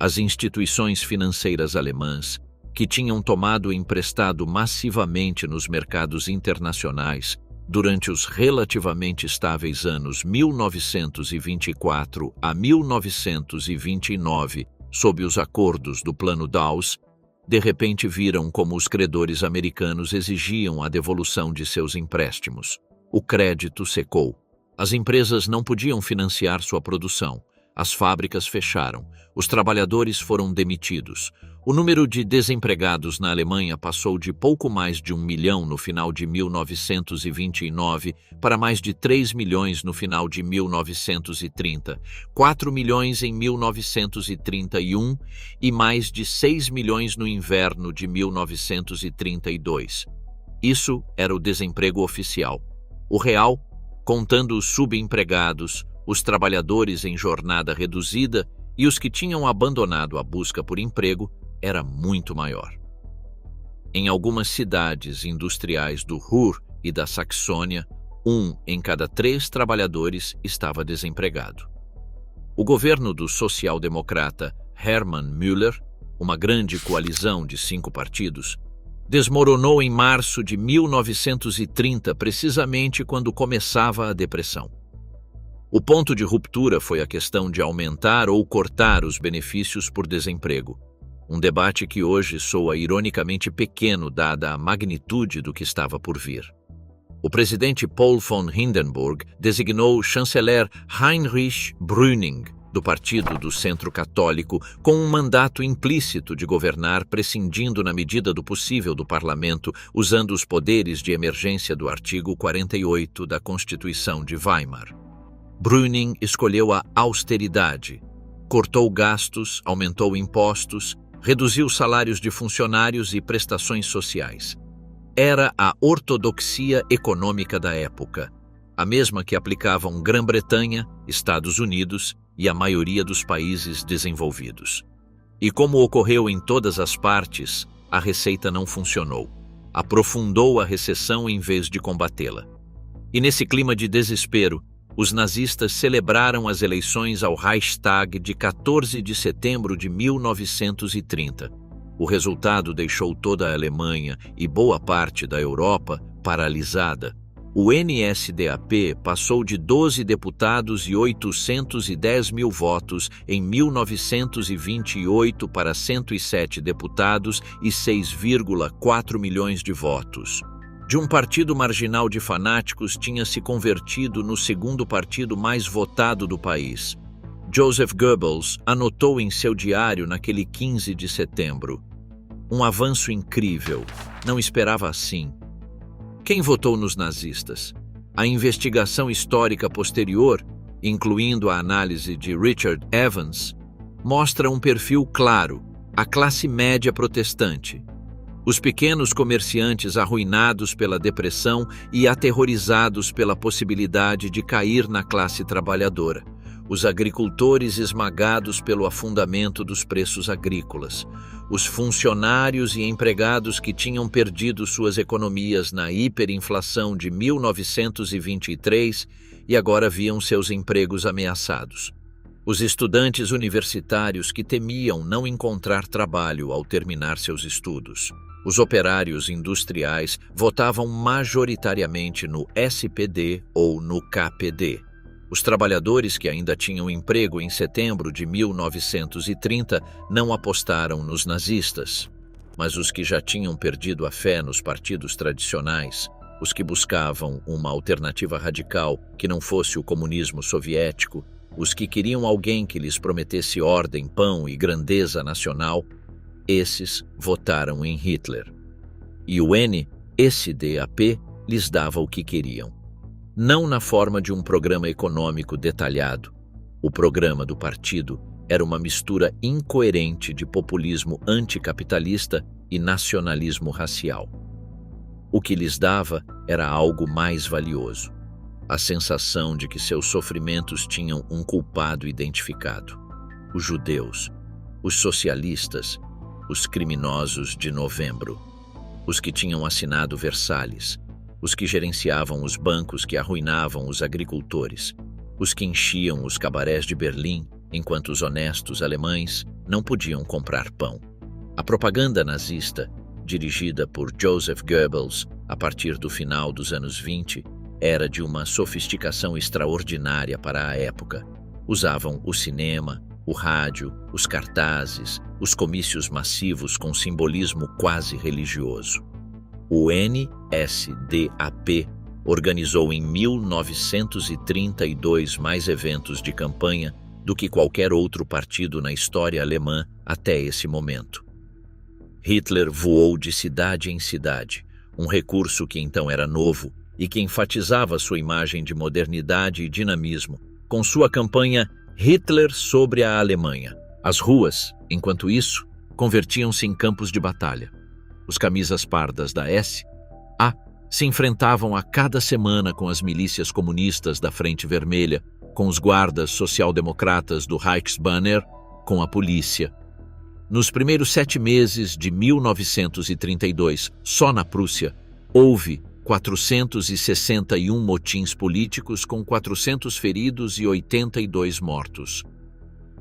A: As instituições financeiras alemãs, que tinham tomado emprestado massivamente nos mercados internacionais durante os relativamente estáveis anos 1924 a 1929, sob os acordos do Plano Dawes, de repente viram como os credores americanos exigiam a devolução de seus empréstimos. O crédito secou. As empresas não podiam financiar sua produção. As fábricas fecharam. Os trabalhadores foram demitidos. O número de desempregados na Alemanha passou de pouco mais de 1 milhão no final de 1929 para mais de 3 milhões no final de 1930, 4 milhões em 1931 e mais de 6 milhões no inverno de 1932. Isso era o desemprego oficial. O real, contando os subempregados, os trabalhadores em jornada reduzida e os que tinham abandonado a busca por emprego, era muito maior. Em algumas cidades industriais do Ruhr e da Saxônia, 1 em cada 3 trabalhadores estava desempregado. O governo do social-democrata Hermann Müller, uma grande coalizão de 5 partidos, desmoronou em março de 1930, precisamente quando começava a Depressão. O ponto de ruptura foi a questão de aumentar ou cortar os benefícios por desemprego, um debate que hoje soa ironicamente pequeno dada a magnitude do que estava por vir. O presidente Paul von Hindenburg designou o chanceler Heinrich Brüning, do Partido do Centro Católico, com um mandato implícito de governar prescindindo na medida do possível do parlamento, usando os poderes de emergência do artigo 48 da Constituição de Weimar. Brüning escolheu a austeridade, cortou gastos, aumentou impostos, reduziu salários de funcionários e prestações sociais. Era a ortodoxia econômica da época, a mesma que aplicavam Grã-Bretanha, Estados Unidos e a maioria dos países desenvolvidos. E como ocorreu em todas as partes, a receita não funcionou. Aprofundou a recessão em vez de combatê-la. E nesse clima de desespero, os nazistas celebraram as eleições ao Reichstag de 14 de setembro de 1930. O resultado deixou toda a Alemanha e boa parte da Europa paralisada. O NSDAP passou de 12 deputados e 810 mil votos em 1928 para 107 deputados e 6,4 milhões de votos. De um partido marginal de fanáticos tinha se convertido no segundo partido mais votado do país. Joseph Goebbels anotou em seu diário naquele 15 de setembro: um avanço incrível, não esperava assim. Quem votou nos nazistas? A investigação histórica posterior, incluindo a análise de Richard Evans, mostra um perfil claro: a classe média protestante. Os pequenos comerciantes arruinados pela depressão e aterrorizados pela possibilidade de cair na classe trabalhadora. Os agricultores esmagados pelo afundamento dos preços agrícolas. Os funcionários e empregados que tinham perdido suas economias na hiperinflação de 1923 e agora viam seus empregos ameaçados. Os estudantes universitários que temiam não encontrar trabalho ao terminar seus estudos. Os operários industriais votavam majoritariamente no SPD ou no KPD. Os trabalhadores que ainda tinham emprego em setembro de 1930 não apostaram nos nazistas. Mas os que já tinham perdido a fé nos partidos tradicionais, os que buscavam uma alternativa radical que não fosse o comunismo soviético, os que queriam alguém que lhes prometesse ordem, pão e grandeza nacional, esses votaram em Hitler. E o NSDAP lhes dava o que queriam. Não na forma de um programa econômico detalhado. O programa do partido era uma mistura incoerente de populismo anticapitalista e nacionalismo racial. O que lhes dava era algo mais valioso: a sensação de que seus sofrimentos tinham um culpado identificado: os judeus, os socialistas, os criminosos de novembro, os que tinham assinado Versalhes, os que gerenciavam os bancos que arruinavam os agricultores, os que enchiam os cabarés de Berlim, enquanto os honestos alemães não podiam comprar pão. A propaganda nazista, dirigida por Joseph Goebbels a partir do final dos anos 20, era de uma sofisticação extraordinária para a época. Usavam o cinema, o rádio, os cartazes, os comícios massivos com simbolismo quase religioso. O NSDAP organizou em 1932 mais eventos de campanha do que qualquer outro partido na história alemã até esse momento. Hitler voou de cidade em cidade, um recurso que então era novo e que enfatizava sua imagem de modernidade e dinamismo, com sua campanha Hitler sobre a Alemanha. As ruas, enquanto isso, convertiam-se em campos de batalha. Os camisas pardas da SA se enfrentavam a cada semana com as milícias comunistas da Frente Vermelha, com os guardas social-democratas do Reichsbanner, com a polícia. Nos primeiros 7 meses de 1932, só na Prússia, houve 461 motins políticos com 400 feridos e 82 mortos.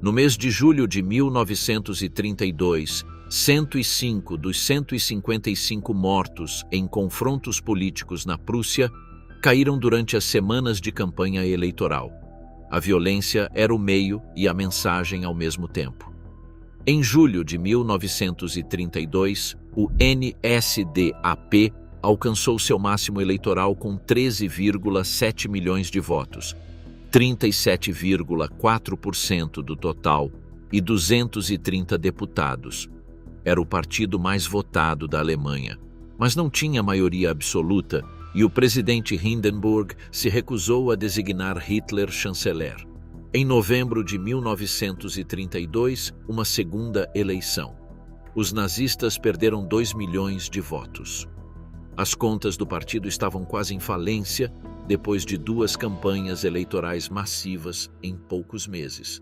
A: No mês de julho de 1932, 105 dos 155 mortos em confrontos políticos na Prússia caíram durante as semanas de campanha eleitoral. A violência era o meio e a mensagem ao mesmo tempo. Em julho de 1932, o NSDAP alcançou seu máximo eleitoral com 13,7 milhões de votos, 37,4% do total e 230 deputados. Era o partido mais votado da Alemanha, mas não tinha maioria absoluta e o presidente Hindenburg se recusou a designar Hitler chanceler. Em novembro de 1932, uma segunda eleição. Os nazistas perderam 2 milhões de votos. As contas do partido estavam quase em falência depois de 2 campanhas eleitorais massivas em poucos meses.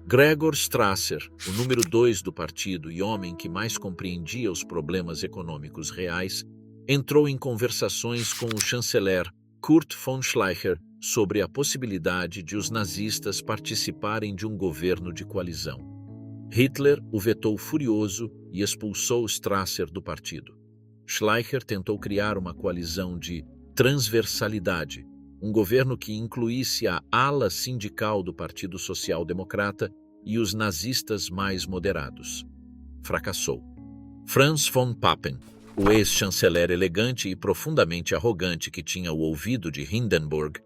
A: Gregor Strasser, o número 2 do partido e homem que mais compreendia os problemas econômicos reais, entrou em conversações com o chanceler Kurt von Schleicher sobre a possibilidade de os nazistas participarem de um governo de coalizão. Hitler o vetou furioso e expulsou Strasser do partido. Schleicher tentou criar uma coalizão de transversalidade, um governo que incluísse a ala sindical do Partido Social Democrata e os nazistas mais moderados. Fracassou. Franz von Papen, o ex-chanceler elegante e profundamente arrogante que tinha o ouvido de Hindenburg,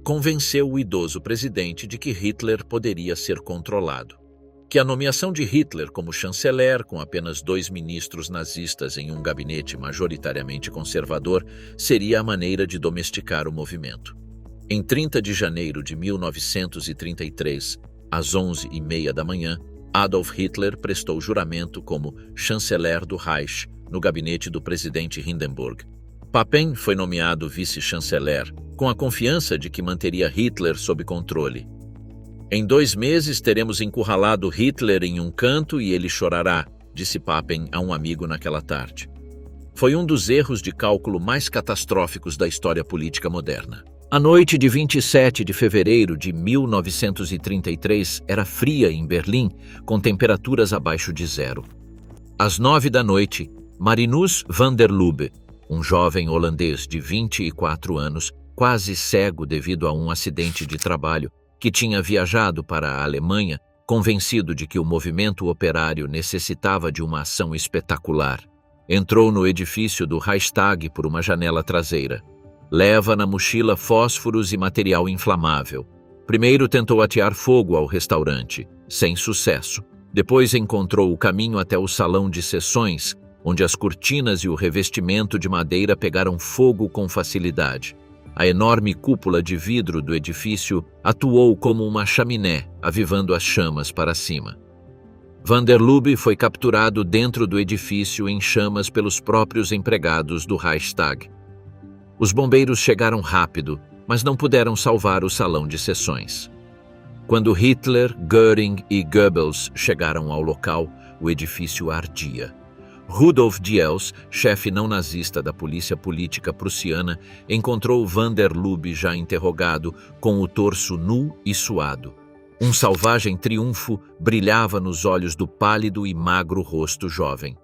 A: convenceu o idoso presidente de que Hitler poderia ser controlado, que a nomeação de Hitler como chanceler, com apenas 2 ministros nazistas em um gabinete majoritariamente conservador, seria a maneira de domesticar o movimento. Em 30 de janeiro de 1933, às 11h30 da manhã, Adolf Hitler prestou juramento como chanceler do Reich no gabinete do presidente Hindenburg. Papen foi nomeado vice-chanceler, com a confiança de que manteria Hitler sob controle. Em 2 meses teremos encurralado Hitler em um canto e ele chorará, disse Papen a um amigo naquela tarde. Foi um dos erros de cálculo mais catastróficos da história política moderna. A noite de 27 de fevereiro de 1933 era fria em Berlim, com temperaturas abaixo de zero. Às 9 da noite, Marinus van der Lubbe, um jovem holandês de 24 anos, quase cego devido a um acidente de trabalho, que tinha viajado para a Alemanha, convencido de que o movimento operário necessitava de uma ação espetacular, entrou no edifício do Reichstag por uma janela traseira. Leva na mochila fósforos e material inflamável. Primeiro tentou atear fogo ao restaurante, sem sucesso. Depois encontrou o caminho até o salão de sessões, onde as cortinas e o revestimento de madeira pegaram fogo com facilidade. A enorme cúpula de vidro do edifício atuou como uma chaminé, avivando as chamas para cima. Van der Lubbe foi capturado dentro do edifício em chamas pelos próprios empregados do Reichstag. Os bombeiros chegaram rápido, mas não puderam salvar o salão de sessões. Quando Hitler, Göring e Goebbels chegaram ao local, o edifício ardia. Rudolf Diels, chefe não nazista da polícia política prussiana, encontrou Van der Lubbe já interrogado, com o torso nu e suado. Um selvagem triunfo brilhava nos olhos do pálido e magro rosto jovem.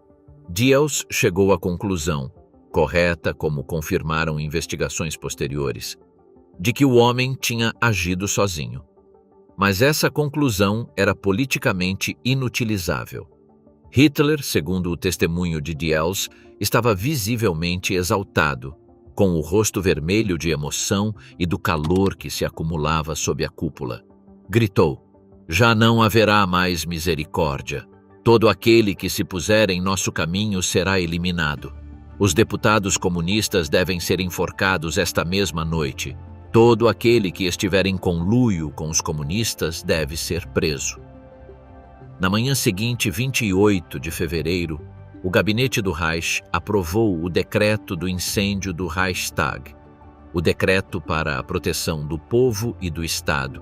A: Diels chegou à conclusão, correta como confirmaram investigações posteriores, de que o homem tinha agido sozinho. Mas essa conclusão era politicamente inutilizável. Hitler, segundo o testemunho de Diels, estava visivelmente exaltado, com o rosto vermelho de emoção e do calor que se acumulava sob a cúpula. Gritou: "Já não haverá mais misericórdia. Todo aquele que se puser em nosso caminho será eliminado. Os deputados comunistas devem ser enforcados esta mesma noite. Todo aquele que estiver em conluio com os comunistas deve ser preso." Na manhã seguinte, 28 de fevereiro, o gabinete do Reich aprovou o decreto do incêndio do Reichstag, o decreto para a proteção do povo e do Estado,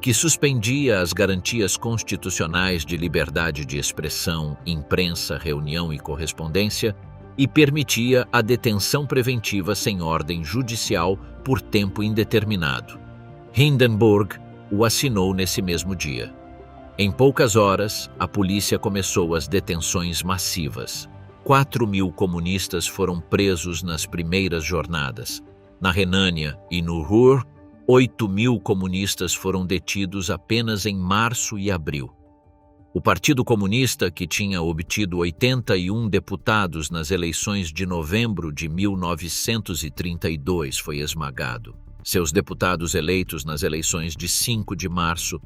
A: que suspendia as garantias constitucionais de liberdade de expressão, imprensa, reunião e correspondência e permitia a detenção preventiva sem ordem judicial por tempo indeterminado. Hindenburg o assinou nesse mesmo dia. Em poucas horas, a polícia começou as detenções massivas. 4.000 comunistas foram presos nas primeiras jornadas. Na Renânia e no Ruhr, 8.000 comunistas foram detidos apenas em março e abril. O Partido Comunista, que tinha obtido 81 deputados nas eleições de novembro de 1932, foi esmagado. Seus deputados eleitos nas eleições de 5 de março,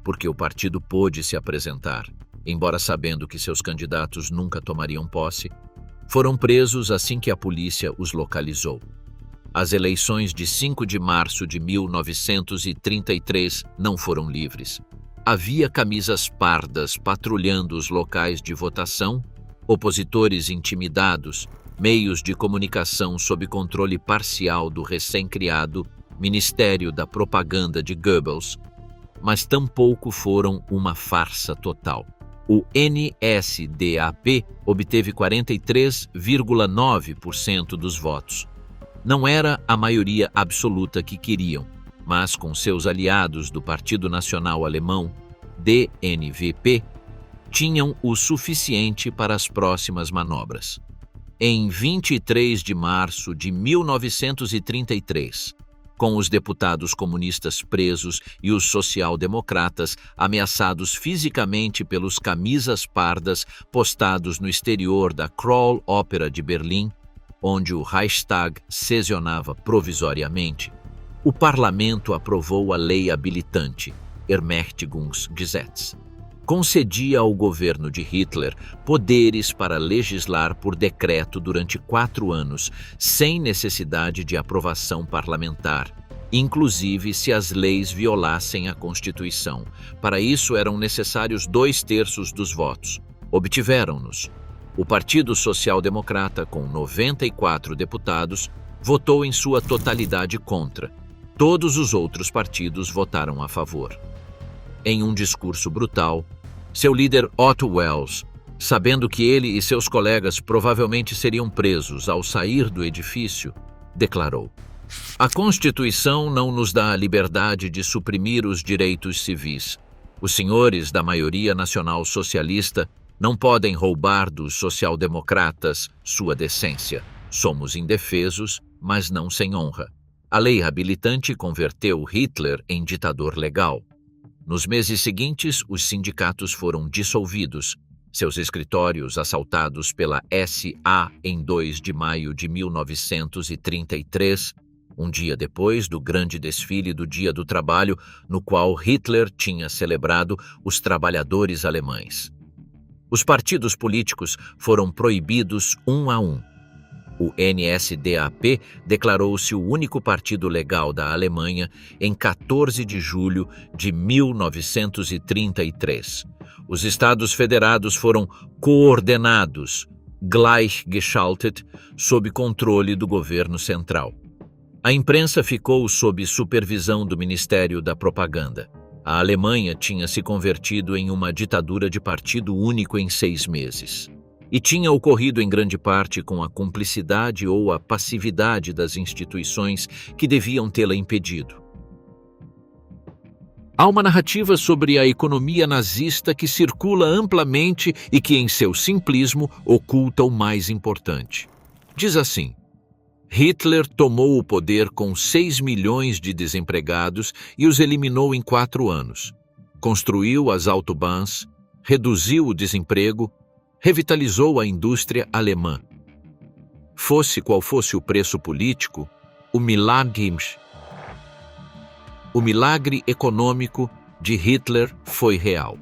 A: porque o partido pôde se apresentar, embora sabendo que seus candidatos nunca tomariam posse, foram presos assim que a polícia os localizou. As eleições de 5 de março de 1933 não foram livres. Havia camisas pardas patrulhando os locais de votação, opositores intimidados, meios de comunicação sob controle parcial do recém-criado Ministério da Propaganda de Goebbels, mas tampouco foram uma farsa total. O NSDAP obteve 43,9% dos votos. Não era a maioria absoluta que queriam, mas com seus aliados do Partido Nacional Alemão, DNVP, tinham o suficiente para as próximas manobras. Em 23 de março de 1933, com os deputados comunistas presos e os social-democratas ameaçados fisicamente pelos camisas pardas postados no exterior da Kroll Ópera de Berlim, onde o Reichstag sesionava provisoriamente, o parlamento aprovou a lei habilitante, Ermächtigungsgesetz. Concedia ao governo de Hitler poderes para legislar por decreto durante 4 anos, sem necessidade de aprovação parlamentar, inclusive se as leis violassem a Constituição. Para isso eram necessários 2/3 dos votos. Obtiveram-nos. O Partido Social Democrata, com 94 deputados, votou em sua totalidade contra. Todos os outros partidos votaram a favor. Em um discurso brutal, seu líder Otto Wels, sabendo que ele e seus colegas provavelmente seriam presos ao sair do edifício, declarou: "A Constituição não nos dá a liberdade de suprimir os direitos civis. Os senhores da maioria nacional socialista não podem roubar dos social-democratas sua decência. Somos indefesos, mas não sem honra." A lei habilitante converteu Hitler em ditador legal. Nos meses seguintes, os sindicatos foram dissolvidos, seus escritórios assaltados pela SA em 2 de maio de 1933, um dia depois do grande desfile do Dia do Trabalho, no qual Hitler tinha celebrado os trabalhadores alemães. Os partidos políticos foram proibidos um a um. O NSDAP declarou-se o único partido legal da Alemanha em 14 de julho de 1933. Os Estados Federados foram coordenados, gleichgeschaltet, sob controle do governo central. A imprensa ficou sob supervisão do Ministério da Propaganda. A Alemanha tinha se convertido em uma ditadura de partido único em 6 meses. E tinha ocorrido em grande parte com a cumplicidade ou a passividade das instituições que deviam tê-la impedido. Há uma narrativa sobre a economia nazista que circula amplamente e que, em seu simplismo, oculta o mais importante. Diz assim: Hitler tomou o poder com 6 milhões de desempregados e os eliminou em 4 anos. Construiu as autobahns, reduziu o desemprego, revitalizou a indústria alemã. Fosse qual fosse o preço político, o milagre econômico de Hitler foi real.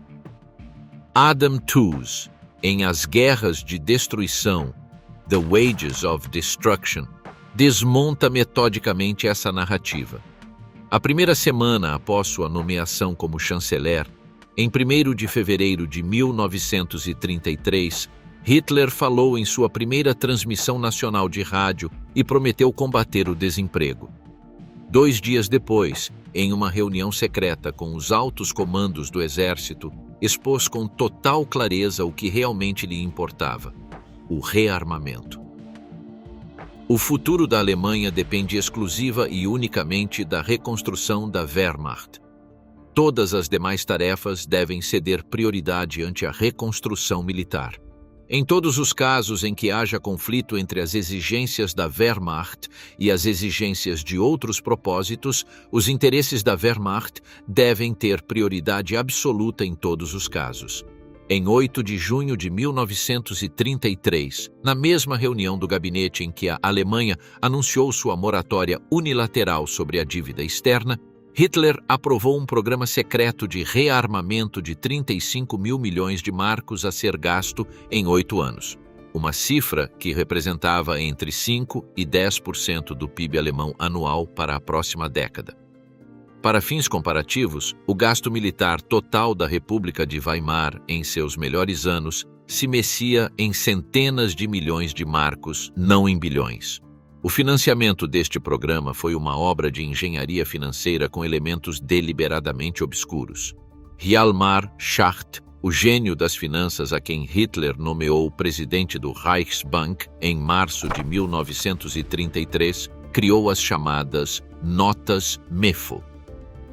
A: Adam Tooze, em As Guerras de Destruição, The Wages of Destruction, desmonta metodicamente essa narrativa. A primeira semana após sua nomeação como chanceler, em 1º de fevereiro de 1933, Hitler falou em sua primeira transmissão nacional de rádio e prometeu combater o desemprego. 2 dias depois, em uma reunião secreta com os altos comandos do exército, expôs com total clareza o que realmente lhe importava: o rearmamento. O futuro da Alemanha depende exclusiva e unicamente da reconstrução da Wehrmacht. todas as demais tarefas devem ceder prioridade ante a reconstrução militar. Em todos os casos em que haja conflito entre as exigências da Wehrmacht e as exigências de outros propósitos, os interesses da Wehrmacht devem ter prioridade absoluta em todos os casos. Em 8 de junho de 1933, na mesma reunião do gabinete em que a Alemanha anunciou sua moratória unilateral sobre a dívida externa, Hitler aprovou um programa secreto de rearmamento de 35 mil milhões de marcos a ser gasto em 8 anos, uma cifra que representava entre 5% e 10% do PIB alemão anual para a próxima década. Para fins comparativos, o gasto militar total da República de Weimar em seus melhores anos se mecia em centenas de milhões de marcos, não em bilhões. O financiamento deste programa foi uma obra de engenharia financeira com elementos deliberadamente obscuros. Hjalmar Schacht, o gênio das finanças a quem Hitler nomeou presidente do Reichsbank em março de 1933, criou as chamadas notas MEFO,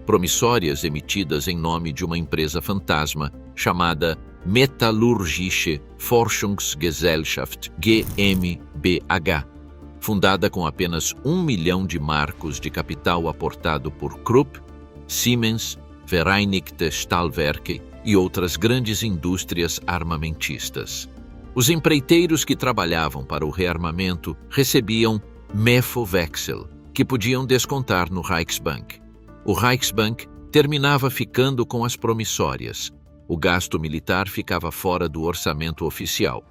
A: promissórias emitidas em nome de uma empresa fantasma chamada Metallurgische Forschungsgesellschaft GmbH, fundada com apenas 1 milhão de marcos de capital aportado por Krupp, Siemens, Vereinigte Stahlwerke e outras grandes indústrias armamentistas. Os empreiteiros que trabalhavam para o rearmamento recebiam MEFO-Wechsel, que podiam descontar no Reichsbank. O Reichsbank terminava ficando com as promissórias. O gasto militar ficava fora do orçamento oficial.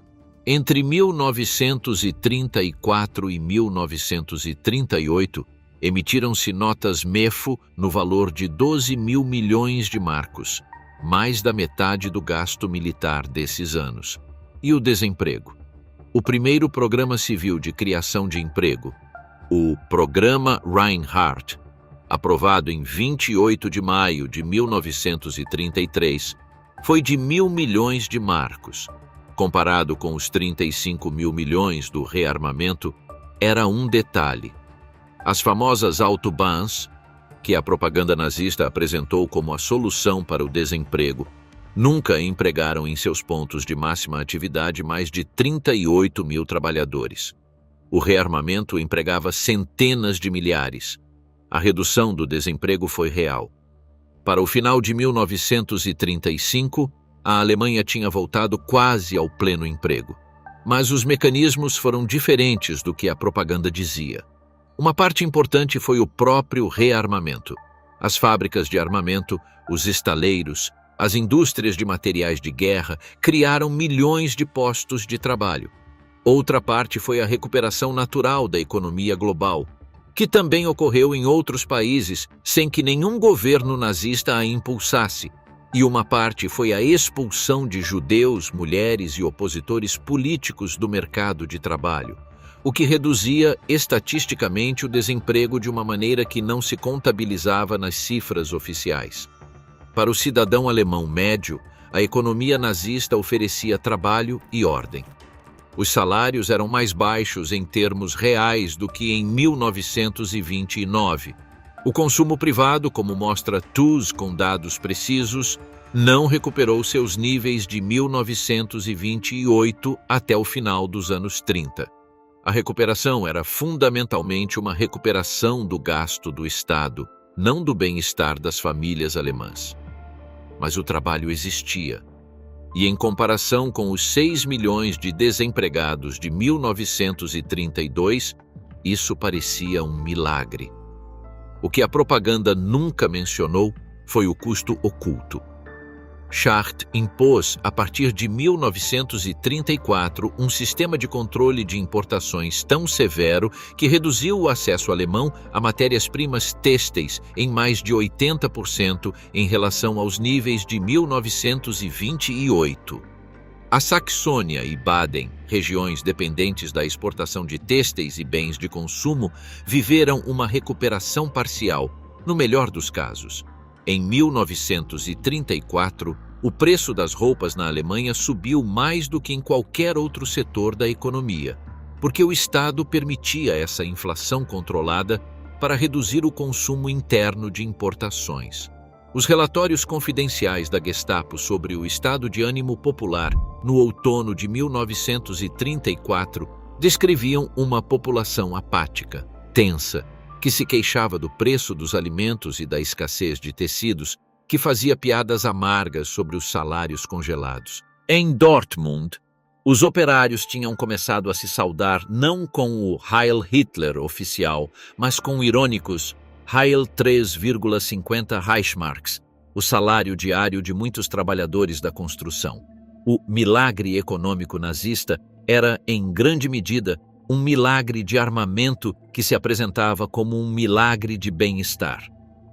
A: Entre 1934 e 1938, emitiram-se notas MEFO no valor de 12 mil milhões de marcos, mais da metade do gasto militar desses anos. E o desemprego? O primeiro programa civil de criação de emprego, o Programa Reinhardt, aprovado em 28 de maio de 1933, foi de 1.000 milhões de marcos. Comparado com os 35 mil milhões do rearmamento, era um detalhe. As famosas Autobahns, que a propaganda nazista apresentou como a solução para o desemprego, nunca empregaram em seus pontos de máxima atividade mais de 38 mil trabalhadores. O rearmamento empregava centenas de milhares. A redução do desemprego foi real. Para o final de 1935, a Alemanha tinha voltado quase ao pleno emprego. Mas os mecanismos foram diferentes do que a propaganda dizia. Uma parte importante foi o próprio rearmamento. As fábricas de armamento, os estaleiros, as indústrias de materiais de guerra criaram milhões de postos de trabalho. Outra parte foi a recuperação natural da economia global, que também ocorreu em outros países sem que nenhum governo nazista a impulsasse. E uma parte foi a expulsão de judeus, mulheres e opositores políticos do mercado de trabalho, o que reduzia estatisticamente o desemprego de uma maneira que não se contabilizava nas cifras oficiais. Para o cidadão alemão médio, a economia nazista oferecia trabalho e ordem. Os salários eram mais baixos em termos reais do que em 1929. O consumo privado, como mostra TUS com dados precisos, não recuperou seus níveis de 1928 até o final dos anos 30. A recuperação era fundamentalmente uma recuperação do gasto do Estado, não do bem-estar das famílias alemãs. Mas o trabalho existia. E em comparação com os 6 milhões de desempregados de 1932, isso parecia um milagre. O que a propaganda nunca mencionou foi o custo oculto. Schacht impôs, a partir de 1934, um sistema de controle de importações tão severo que reduziu o acesso alemão a matérias-primas têxteis em mais de 80% em relação aos níveis de 1928. A Saxônia e Baden, regiões dependentes da exportação de têxteis e bens de consumo, viveram uma recuperação parcial, no melhor dos casos. Em 1934, o preço das roupas na Alemanha subiu mais do que em qualquer outro setor da economia, porque o Estado permitia essa inflação controlada para reduzir o consumo interno de importações. Os relatórios confidenciais da Gestapo sobre o estado de ânimo popular no outono de 1934 descreviam uma população apática, tensa, que se queixava do preço dos alimentos e da escassez de tecidos, que fazia piadas amargas sobre os salários congelados. Em Dortmund, os operários tinham começado a se saudar não com o Heil Hitler oficial, mas com irônicos Heil 3,50 Reichsmarks, o salário diário de muitos trabalhadores da construção. O milagre econômico nazista era, em grande medida, um milagre de armamento que se apresentava como um milagre de bem-estar.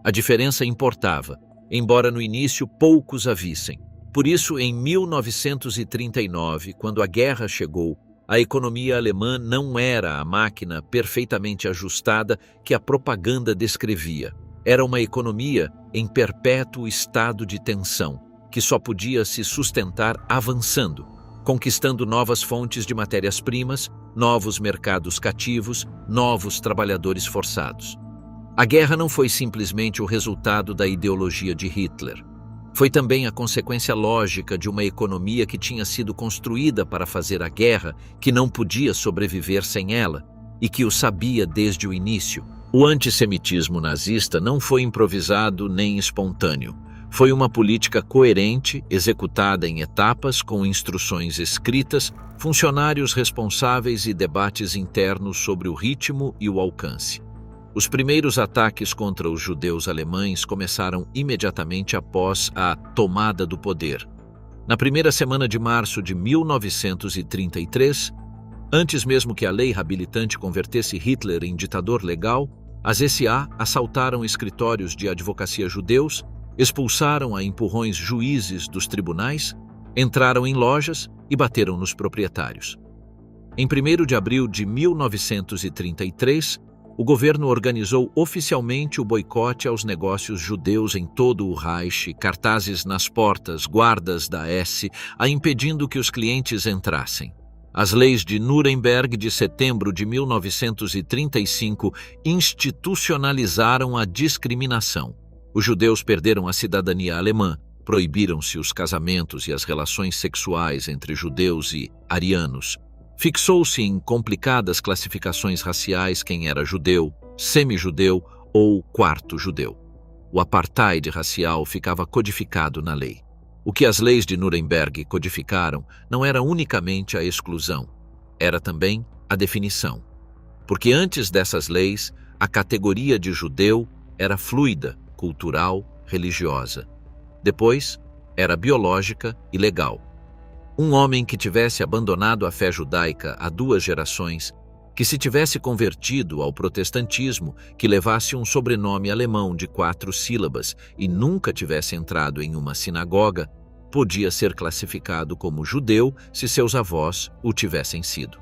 A: A diferença importava, embora no início poucos a vissem. Por isso, em 1939, quando a guerra chegou, a economia alemã não era a máquina perfeitamente ajustada que a propaganda descrevia. Era uma economia em perpétuo estado de tensão, que só podia se sustentar avançando, conquistando novas fontes de matérias-primas, novos mercados cativos, novos trabalhadores forçados. A guerra não foi simplesmente o resultado da ideologia de Hitler. Foi também a consequência lógica de uma economia que tinha sido construída para fazer a guerra, que não podia sobreviver sem ela, e que o sabia desde o início. O antissemitismo nazista não foi improvisado nem espontâneo. Foi uma política coerente, executada em etapas, com instruções escritas, funcionários responsáveis e debates internos sobre o ritmo e o alcance. Os primeiros ataques contra os judeus alemães começaram imediatamente após a tomada do poder. Na primeira semana de março de 1933, antes mesmo que a lei habilitante convertesse Hitler em ditador legal, as SA assaltaram escritórios de advocacia judeus, expulsaram a empurrões juízes dos tribunais, entraram em lojas e bateram nos proprietários. Em 1º de abril de 1933, o governo organizou oficialmente o boicote aos negócios judeus em todo o Reich, cartazes nas portas, guardas da S, a impedindo que os clientes entrassem. As leis de Nuremberg de setembro de 1935 institucionalizaram a discriminação. Os judeus perderam a cidadania alemã, proibiram-se os casamentos e as relações sexuais entre judeus e arianos. Fixou-se em complicadas classificações raciais quem era judeu, semi-judeu ou quarto judeu. O apartheid racial ficava codificado na lei. O que as leis de Nuremberg codificaram não era unicamente a exclusão, era também a definição. Porque antes dessas leis, a categoria de judeu era fluida, cultural, religiosa. Depois, era biológica e legal. Um homem que tivesse abandonado a fé judaica há 2 gerações, que se tivesse convertido ao protestantismo, que levasse um sobrenome alemão de 4 sílabas e nunca tivesse entrado em uma sinagoga, podia ser classificado como judeu se seus avós o tivessem sido.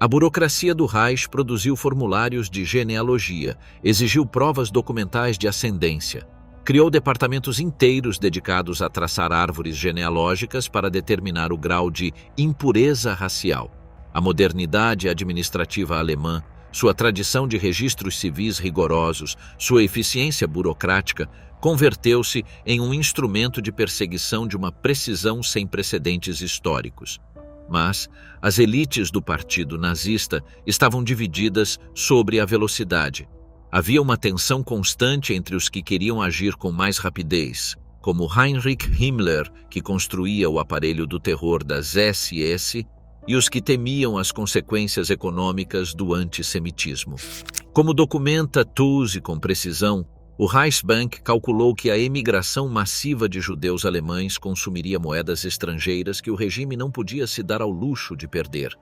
A: A burocracia do Reich produziu formulários de genealogia, exigiu provas documentais de ascendência, criou departamentos inteiros dedicados a traçar árvores genealógicas para determinar o grau de impureza racial. A modernidade administrativa alemã, sua tradição de registros civis rigorosos, sua eficiência burocrática, converteu-se em um instrumento de perseguição de uma precisão sem precedentes históricos. Mas as elites do partido nazista estavam divididas sobre a velocidade. Havia uma tensão constante entre os que queriam agir com mais rapidez, como Heinrich Himmler, que construía o aparelho do terror das SS, e os que temiam as consequências econômicas do antissemitismo. Como documenta Tuse com precisão, o Reichsbank calculou que a emigração massiva de judeus alemães consumiria moedas estrangeiras que o regime não podia se dar ao luxo de perder.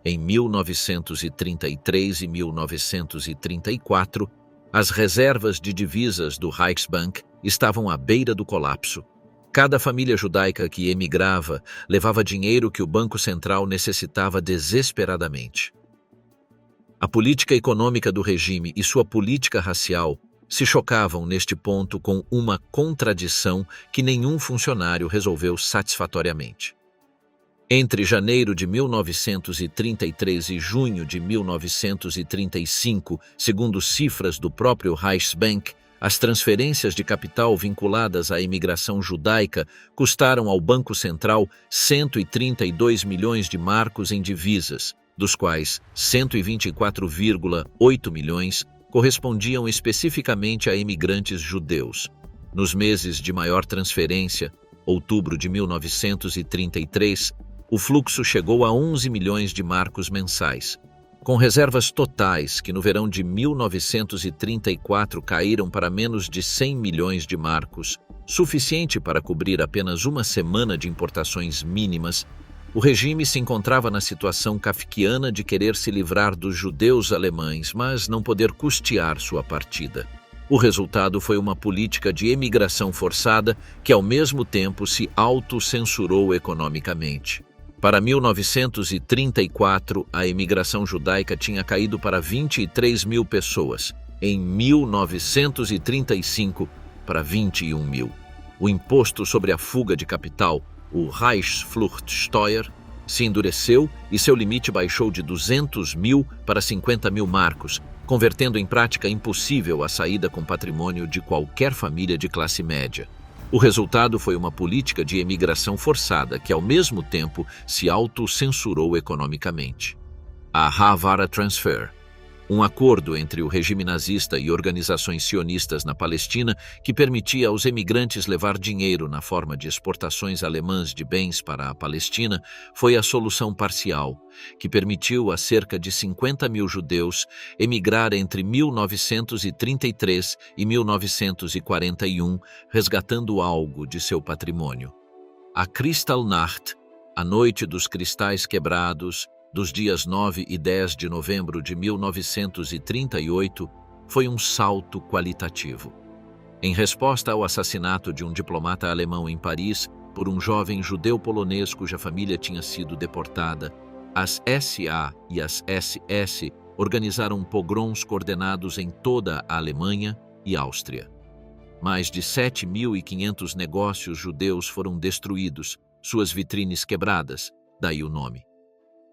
A: Em 1933 e 1934, as reservas de divisas do Reichsbank estavam à beira do colapso. Cada família judaica que emigrava levava dinheiro que o Banco Central necessitava desesperadamente. A política econômica do regime e sua política racial se chocavam neste ponto com uma contradição que nenhum funcionário resolveu satisfatoriamente. Entre janeiro de 1933 e junho de 1935, segundo cifras do próprio Reichsbank, As transferências de capital vinculadas à imigração judaica custaram ao Banco Central 132 milhões de marcos em divisas, dos quais 124,8 milhões correspondiam especificamente a imigrantes judeus. Nos meses de maior transferência, outubro de 1933, o fluxo chegou a 11 milhões de marcos mensais. Com reservas totais que no verão de 1934 caíram para menos de 100 milhões de marcos, suficiente para cobrir apenas uma semana de importações mínimas, o regime se encontrava na situação kafkiana de querer se livrar dos judeus alemães, mas não poder custear sua partida. O resultado foi uma política de emigração forçada que, ao mesmo tempo, se autocensurou economicamente. Para 1934, a imigração judaica tinha caído para 23 mil pessoas. Em 1935, para 21 mil. O imposto sobre a fuga de capital, o Reichsfluchtsteuer, se endureceu e seu limite baixou de 200 mil para 50 mil marcos, convertendo em prática impossível a saída com patrimônio de qualquer família de classe média. O resultado foi uma política de emigração forçada que, ao mesmo tempo, se autocensurou economicamente. A Havara Transfer, um acordo entre o regime nazista e organizações sionistas na Palestina que permitia aos emigrantes levar dinheiro na forma de exportações alemãs de bens para a Palestina, foi a solução parcial, que permitiu a cerca de 50 mil judeus emigrar entre 1933 e 1941, resgatando algo de seu patrimônio. A Kristallnacht, a Noite dos Cristais Quebrados, dos dias 9 e 10 de novembro de 1938, foi um salto qualitativo. Em resposta ao assassinato de um diplomata alemão em Paris por um jovem judeu polonês cuja família tinha sido deportada, as SA e as SS organizaram pogroms coordenados em toda a Alemanha e Áustria. Mais de 7.500 negócios judeus foram destruídos, suas vitrines quebradas, daí o nome.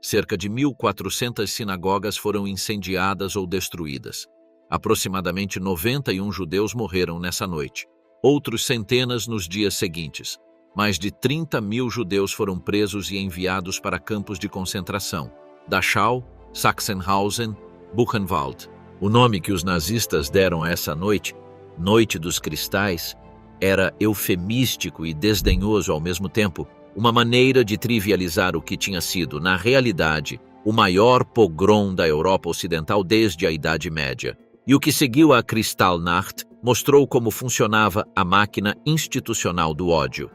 A: Cerca de 1.400 sinagogas foram incendiadas ou destruídas. Aproximadamente 91 judeus morreram nessa noite. Outros centenas nos dias seguintes. Mais de 30 mil judeus foram presos e enviados para campos de concentração. Dachau, Sachsenhausen, Buchenwald. O nome que os nazistas deram a essa noite, Noite dos Cristais, era eufemístico e desdenhoso ao mesmo tempo, uma maneira de trivializar o que tinha sido, na realidade, o maior pogrom da Europa Ocidental desde a Idade Média. E o que seguiu a Kristallnacht mostrou como funcionava a máquina institucional do ódio.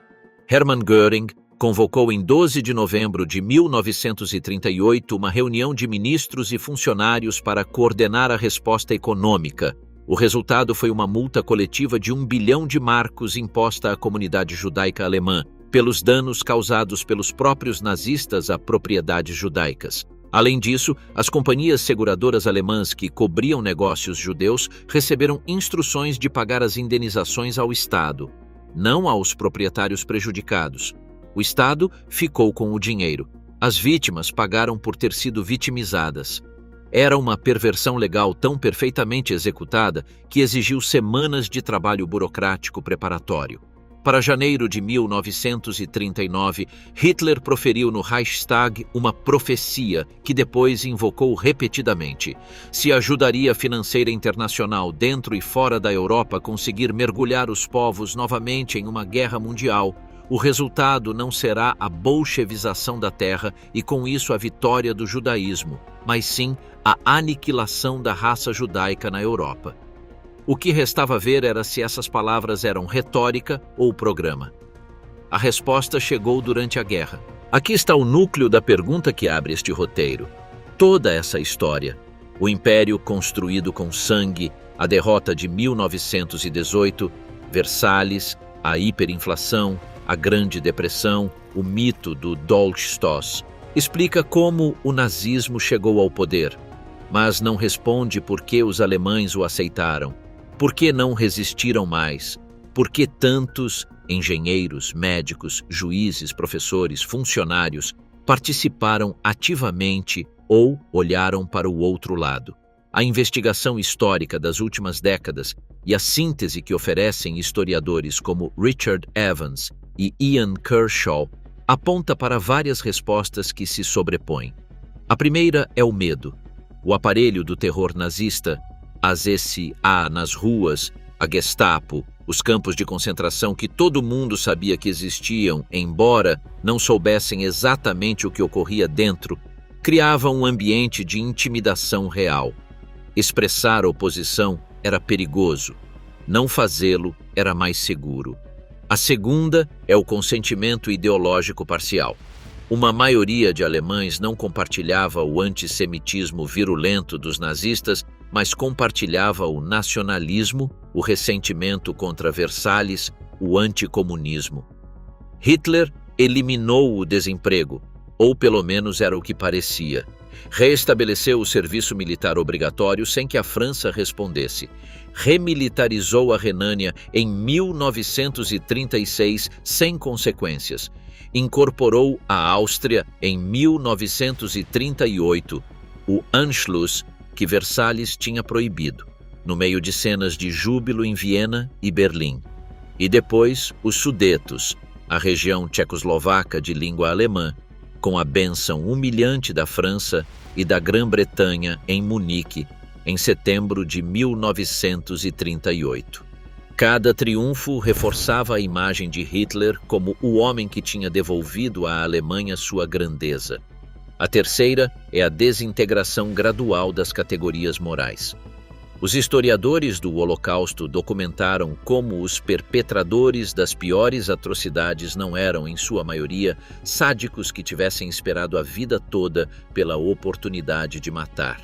A: Hermann Göring convocou em 12 de novembro de 1938 uma reunião de ministros e funcionários para coordenar a resposta econômica. O resultado foi uma multa coletiva de 1 bilhão de marcos imposta à comunidade judaica alemã, pelos danos causados pelos próprios nazistas a propriedades judaicas. Além disso, as companhias seguradoras alemãs que cobriam negócios judeus receberam instruções de pagar as indenizações ao Estado, não aos proprietários prejudicados. O Estado ficou com o dinheiro. As vítimas pagaram por ter sido vitimizadas. Era uma perversão legal tão perfeitamente executada que exigiu semanas de trabalho burocrático preparatório. Para janeiro de 1939, Hitler proferiu no Reichstag uma profecia que depois invocou repetidamente. Se a ajudaria financeira internacional dentro e fora da Europa conseguir mergulhar os povos novamente em uma guerra mundial, o resultado não será a bolchevização da terra e com isso a vitória do judaísmo, mas sim a aniquilação da raça judaica na Europa. O que restava ver era se essas palavras eram retórica ou programa. A resposta chegou durante a guerra. Aqui está o núcleo da pergunta que abre este roteiro. Toda essa história, o império construído com sangue, a derrota de 1918, Versalhes, a hiperinflação, a Grande Depressão, o mito do Dolchstoss, explica como o nazismo chegou ao poder, mas não responde por que os alemães o aceitaram. Por que não resistiram mais? Por que tantos engenheiros, médicos, juízes, professores, funcionários participaram ativamente ou olharam para o outro lado? A investigação histórica das últimas décadas e a síntese que oferecem historiadores como Richard Evans e Ian Kershaw aponta para várias respostas que se sobrepõem. A primeira é o medo. O aparelho do terror nazista, as SA nas ruas, a Gestapo, os campos de concentração que todo mundo sabia que existiam, embora não soubessem exatamente o que ocorria dentro, criavam um ambiente de intimidação real. Expressar oposição era perigoso. Não fazê-lo era mais seguro. A segunda é o consentimento ideológico parcial. Uma maioria de alemães não compartilhava o antissemitismo virulento dos nazistas, mas compartilhava o nacionalismo, o ressentimento contra Versalhes, o anticomunismo. Hitler eliminou o desemprego, ou pelo menos era o que parecia. Reestabeleceu o serviço militar obrigatório sem que a França respondesse. Remilitarizou a Renânia em 1936 sem consequências. Incorporou a Áustria em 1938, o Anschluss que Versalhes tinha proibido, no meio de cenas de júbilo em Viena e Berlim. E depois os Sudetos, a região tchecoslovaca de língua alemã, com a bênção humilhante da França e da Grã-Bretanha em Munique, em setembro de 1938. Cada triunfo reforçava a imagem de Hitler como o homem que tinha devolvido à Alemanha sua grandeza. A terceira é a desintegração gradual das categorias morais. Os historiadores do Holocausto documentaram como os perpetradores das piores atrocidades não eram, em sua maioria, sádicos que tivessem esperado a vida toda pela oportunidade de matar.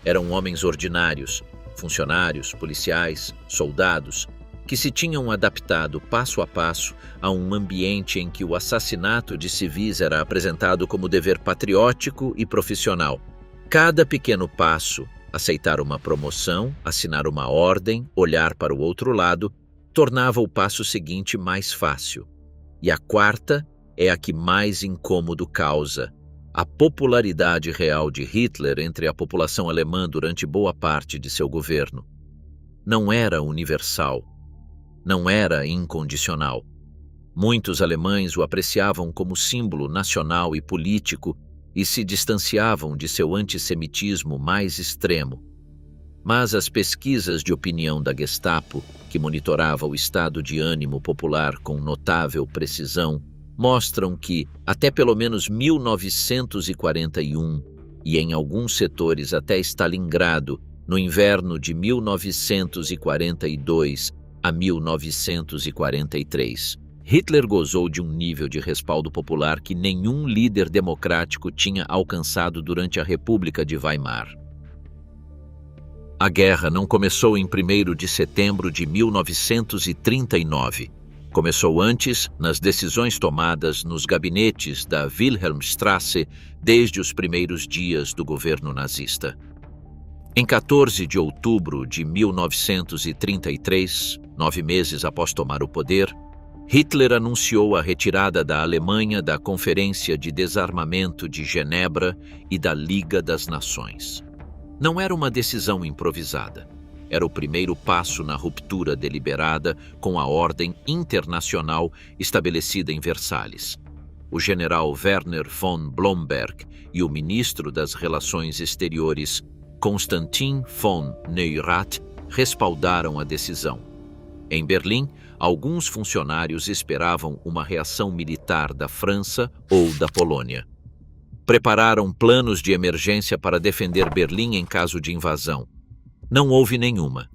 A: Eram homens ordinários, funcionários, policiais, soldados, que se tinham adaptado passo a passo a um ambiente em que o assassinato de civis era apresentado como dever patriótico e profissional. Cada pequeno passo, aceitar uma promoção, assinar uma ordem, olhar para o outro lado, tornava o passo seguinte mais fácil. E a quarta é a que mais incômodo causa: a popularidade real de Hitler entre a população alemã durante boa parte de seu governo. Não era universal. Não era incondicional. Muitos alemães o apreciavam como símbolo nacional e político e se distanciavam de seu antissemitismo mais extremo. Mas as pesquisas de opinião da Gestapo, que monitorava o estado de ânimo popular com notável precisão, mostram que, até pelo menos 1941, e em alguns setores até Stalingrado, no inverno de 1942 a 1943, Hitler gozou de um nível de respaldo popular que nenhum líder democrático tinha alcançado durante a República de Weimar. A guerra não começou em 1º de setembro de 1939. Começou antes, nas decisões tomadas nos gabinetes da Wilhelmstrasse desde os primeiros dias do governo nazista. Em 14 de outubro de 1933, 9 meses após tomar o poder, Hitler anunciou a retirada da Alemanha da Conferência de Desarmamento de Genebra e da Liga das Nações. Não era uma decisão improvisada. Era o primeiro passo na ruptura deliberada com a ordem internacional estabelecida em Versalhes. O general Werner von Blomberg e o ministro das Relações Exteriores, Konstantin von Neurath, respaldaram a decisão. Em Berlim, alguns funcionários esperavam uma reação militar da França ou da Polônia. Prepararam planos de emergência para defender Berlim em caso de invasão. Não houve nenhuma.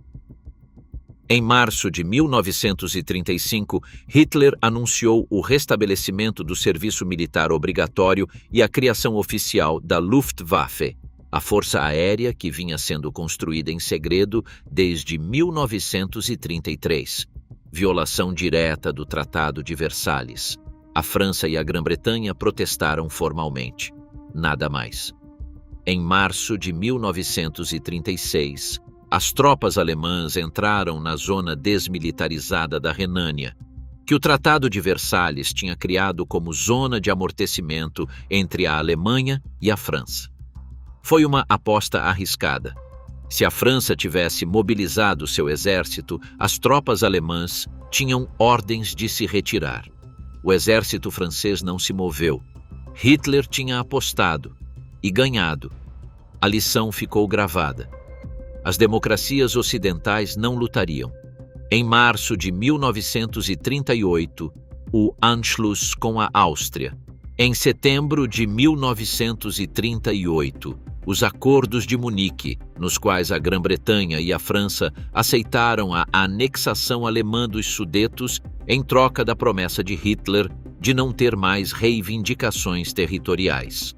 A: Em março de 1935, Hitler anunciou o restabelecimento do serviço militar obrigatório e a criação oficial da Luftwaffe, a força aérea que vinha sendo construída em segredo desde 1933. Violação direta do Tratado de Versalhes. A França e a Grã-Bretanha protestaram formalmente. Nada mais. Em março de 1936, as tropas alemãs entraram na zona desmilitarizada da Renânia, que o Tratado de Versalhes tinha criado como zona de amortecimento entre a Alemanha e a França. Foi uma aposta arriscada. Se a França tivesse mobilizado seu exército, as tropas alemãs tinham ordens de se retirar. O exército francês não se moveu. Hitler tinha apostado e ganhado. A lição ficou gravada. As democracias ocidentais não lutariam. Em março de 1938, o Anschluss com a Áustria. Em setembro de 1938, os Acordos de Munique, nos quais a Grã-Bretanha e a França aceitaram a anexação alemã dos Sudetos em troca da promessa de Hitler de não ter mais reivindicações territoriais.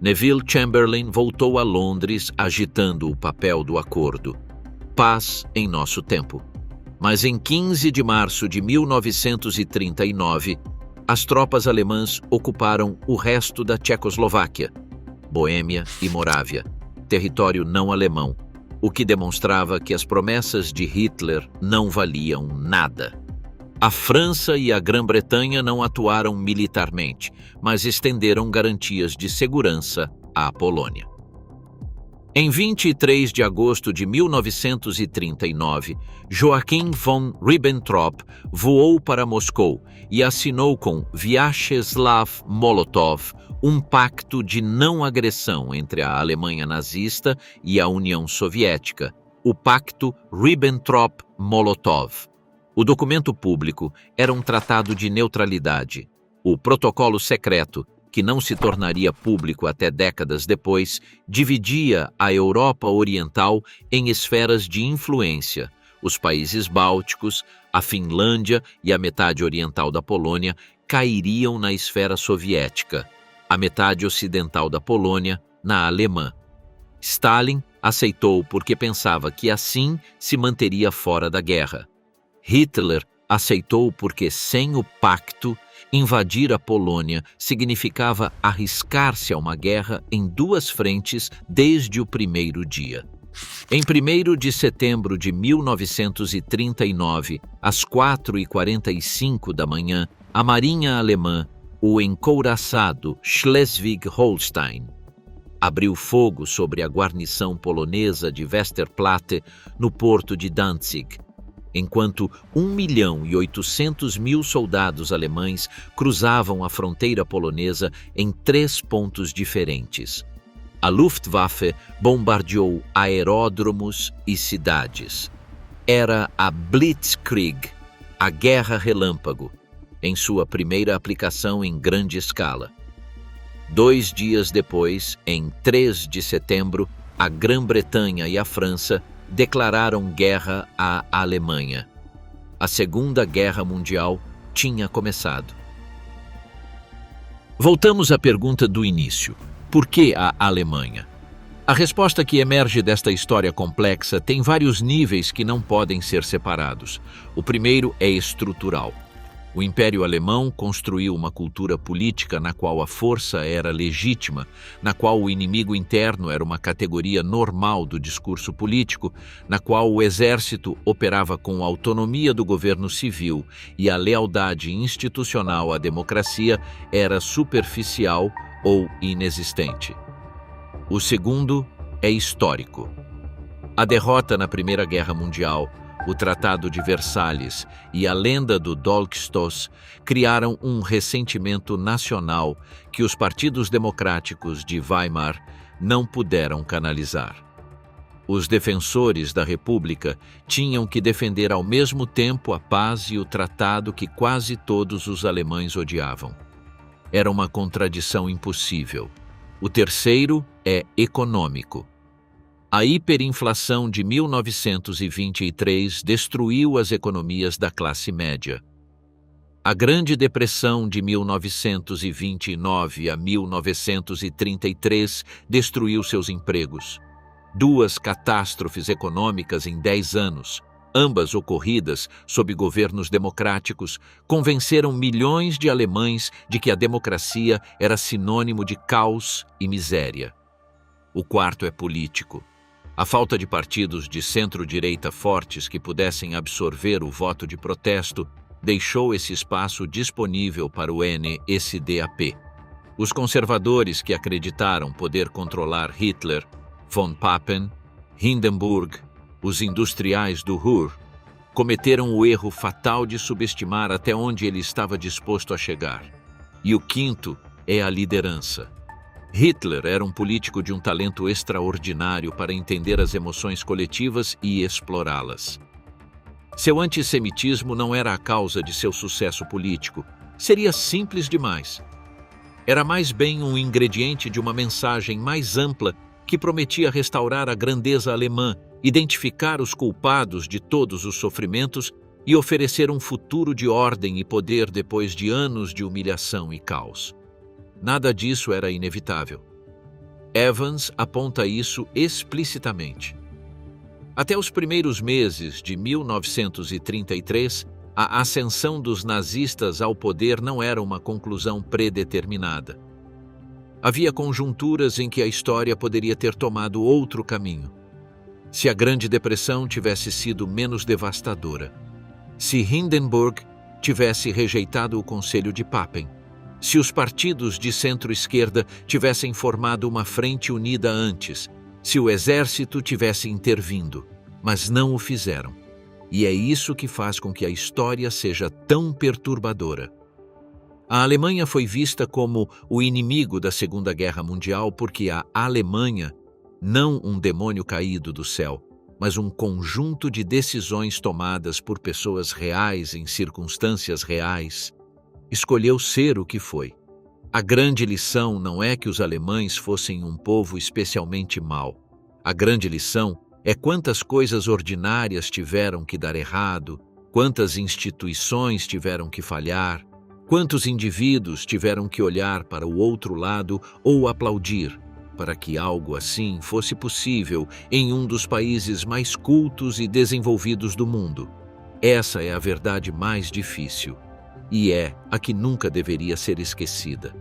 A: Neville Chamberlain voltou a Londres agitando o papel do acordo. Paz em nosso tempo. Mas em 15 de março de 1939, as tropas alemãs ocuparam o resto da Tchecoslováquia, Boêmia e Morávia, território não alemão, o que demonstrava que as promessas de Hitler não valiam nada. A França e a Grã-Bretanha não atuaram militarmente, mas estenderam garantias de segurança à Polônia. Em 23 de agosto de 1939, Joachim von Ribbentrop voou para Moscou e assinou com Vyacheslav Molotov um pacto de não agressão entre a Alemanha nazista e a União Soviética, o Pacto Ribbentrop-Molotov. O documento público era um tratado de neutralidade. O protocolo secreto, que não se tornaria público até décadas depois, dividia a Europa Oriental em esferas de influência. Os países bálticos, a Finlândia e a metade oriental da Polônia cairiam na esfera soviética, a metade ocidental da Polônia na alemã. Stalin aceitou porque pensava que assim se manteria fora da guerra. Hitler aceitou porque, sem o pacto, invadir a Polônia significava arriscar-se a uma guerra em duas frentes desde o primeiro dia. Em 1º de setembro de 1939, às 4h45 da manhã, a marinha alemã, o encouraçado Schleswig-Holstein, abriu fogo sobre a guarnição polonesa de Westerplatte no porto de Danzig, enquanto 1.800.000 soldados alemães cruzavam a fronteira polonesa em 3 pontos diferentes. A Luftwaffe bombardeou aeródromos e cidades. Era a Blitzkrieg, a Guerra Relâmpago, em sua primeira aplicação em grande escala. 2 dias depois, em 3 de setembro, a Grã-Bretanha e a França declararam guerra à Alemanha. A Segunda Guerra Mundial tinha começado. Voltamos à pergunta do início. Por que a Alemanha? A resposta que emerge desta história complexa tem vários níveis que não podem ser separados. O primeiro é estrutural. O Império Alemão construiu uma cultura política na qual a força era legítima, na qual o inimigo interno era uma categoria normal do discurso político, na qual o exército operava com a autonomia do governo civil e a lealdade institucional à democracia era superficial ou inexistente. O segundo é histórico. A derrota na Primeira Guerra Mundial, o Tratado de Versalhes e a lenda do Dolchstoss criaram um ressentimento nacional que os partidos democráticos de Weimar não puderam canalizar. Os defensores da República tinham que defender ao mesmo tempo a paz e o tratado que quase todos os alemães odiavam. Era uma contradição impossível. O terceiro é econômico. A hiperinflação de 1923 destruiu as economias da classe média. A Grande Depressão de 1929 a 1933 destruiu seus empregos. 2 catástrofes econômicas em 10 anos, ambas ocorridas sob governos democráticos, convenceram milhões de alemães de que a democracia era sinônimo de caos e miséria. O quarto é político. A falta de partidos de centro-direita fortes que pudessem absorver o voto de protesto deixou esse espaço disponível para o NSDAP. Os conservadores que acreditaram poder controlar Hitler, von Papen, Hindenburg, os industriais do Ruhr, cometeram o erro fatal de subestimar até onde ele estava disposto a chegar. E o quinto é a liderança. Hitler era um político de um talento extraordinário para entender as emoções coletivas e explorá-las. Seu antissemitismo não era a causa de seu sucesso político. Seria simples demais. Era mais bem um ingrediente de uma mensagem mais ampla que prometia restaurar a grandeza alemã, identificar os culpados de todos os sofrimentos e oferecer um futuro de ordem e poder depois de anos de humilhação e caos. Nada disso era inevitável. Evans aponta isso explicitamente. Até os primeiros meses de 1933, a ascensão dos nazistas ao poder não era uma conclusão predeterminada. Havia conjunturas em que a história poderia ter tomado outro caminho. Se a Grande Depressão tivesse sido menos devastadora, se Hindenburg tivesse rejeitado o Conselho de Papen, se os partidos de centro-esquerda tivessem formado uma frente unida antes, se o exército tivesse intervindo, mas não o fizeram. E é isso que faz com que a história seja tão perturbadora. A Alemanha foi vista como o inimigo da Segunda Guerra Mundial porque a Alemanha, não um demônio caído do céu, mas um conjunto de decisões tomadas por pessoas reais em circunstâncias reais, escolheu ser o que foi. A grande lição não é que os alemães fossem um povo especialmente mau. A grande lição é quantas coisas ordinárias tiveram que dar errado, quantas instituições tiveram que falhar, quantos indivíduos tiveram que olhar para o outro lado ou aplaudir, para que algo assim fosse possível em um dos países mais cultos e desenvolvidos do mundo. Essa é a verdade mais difícil, e é a que nunca deveria ser esquecida.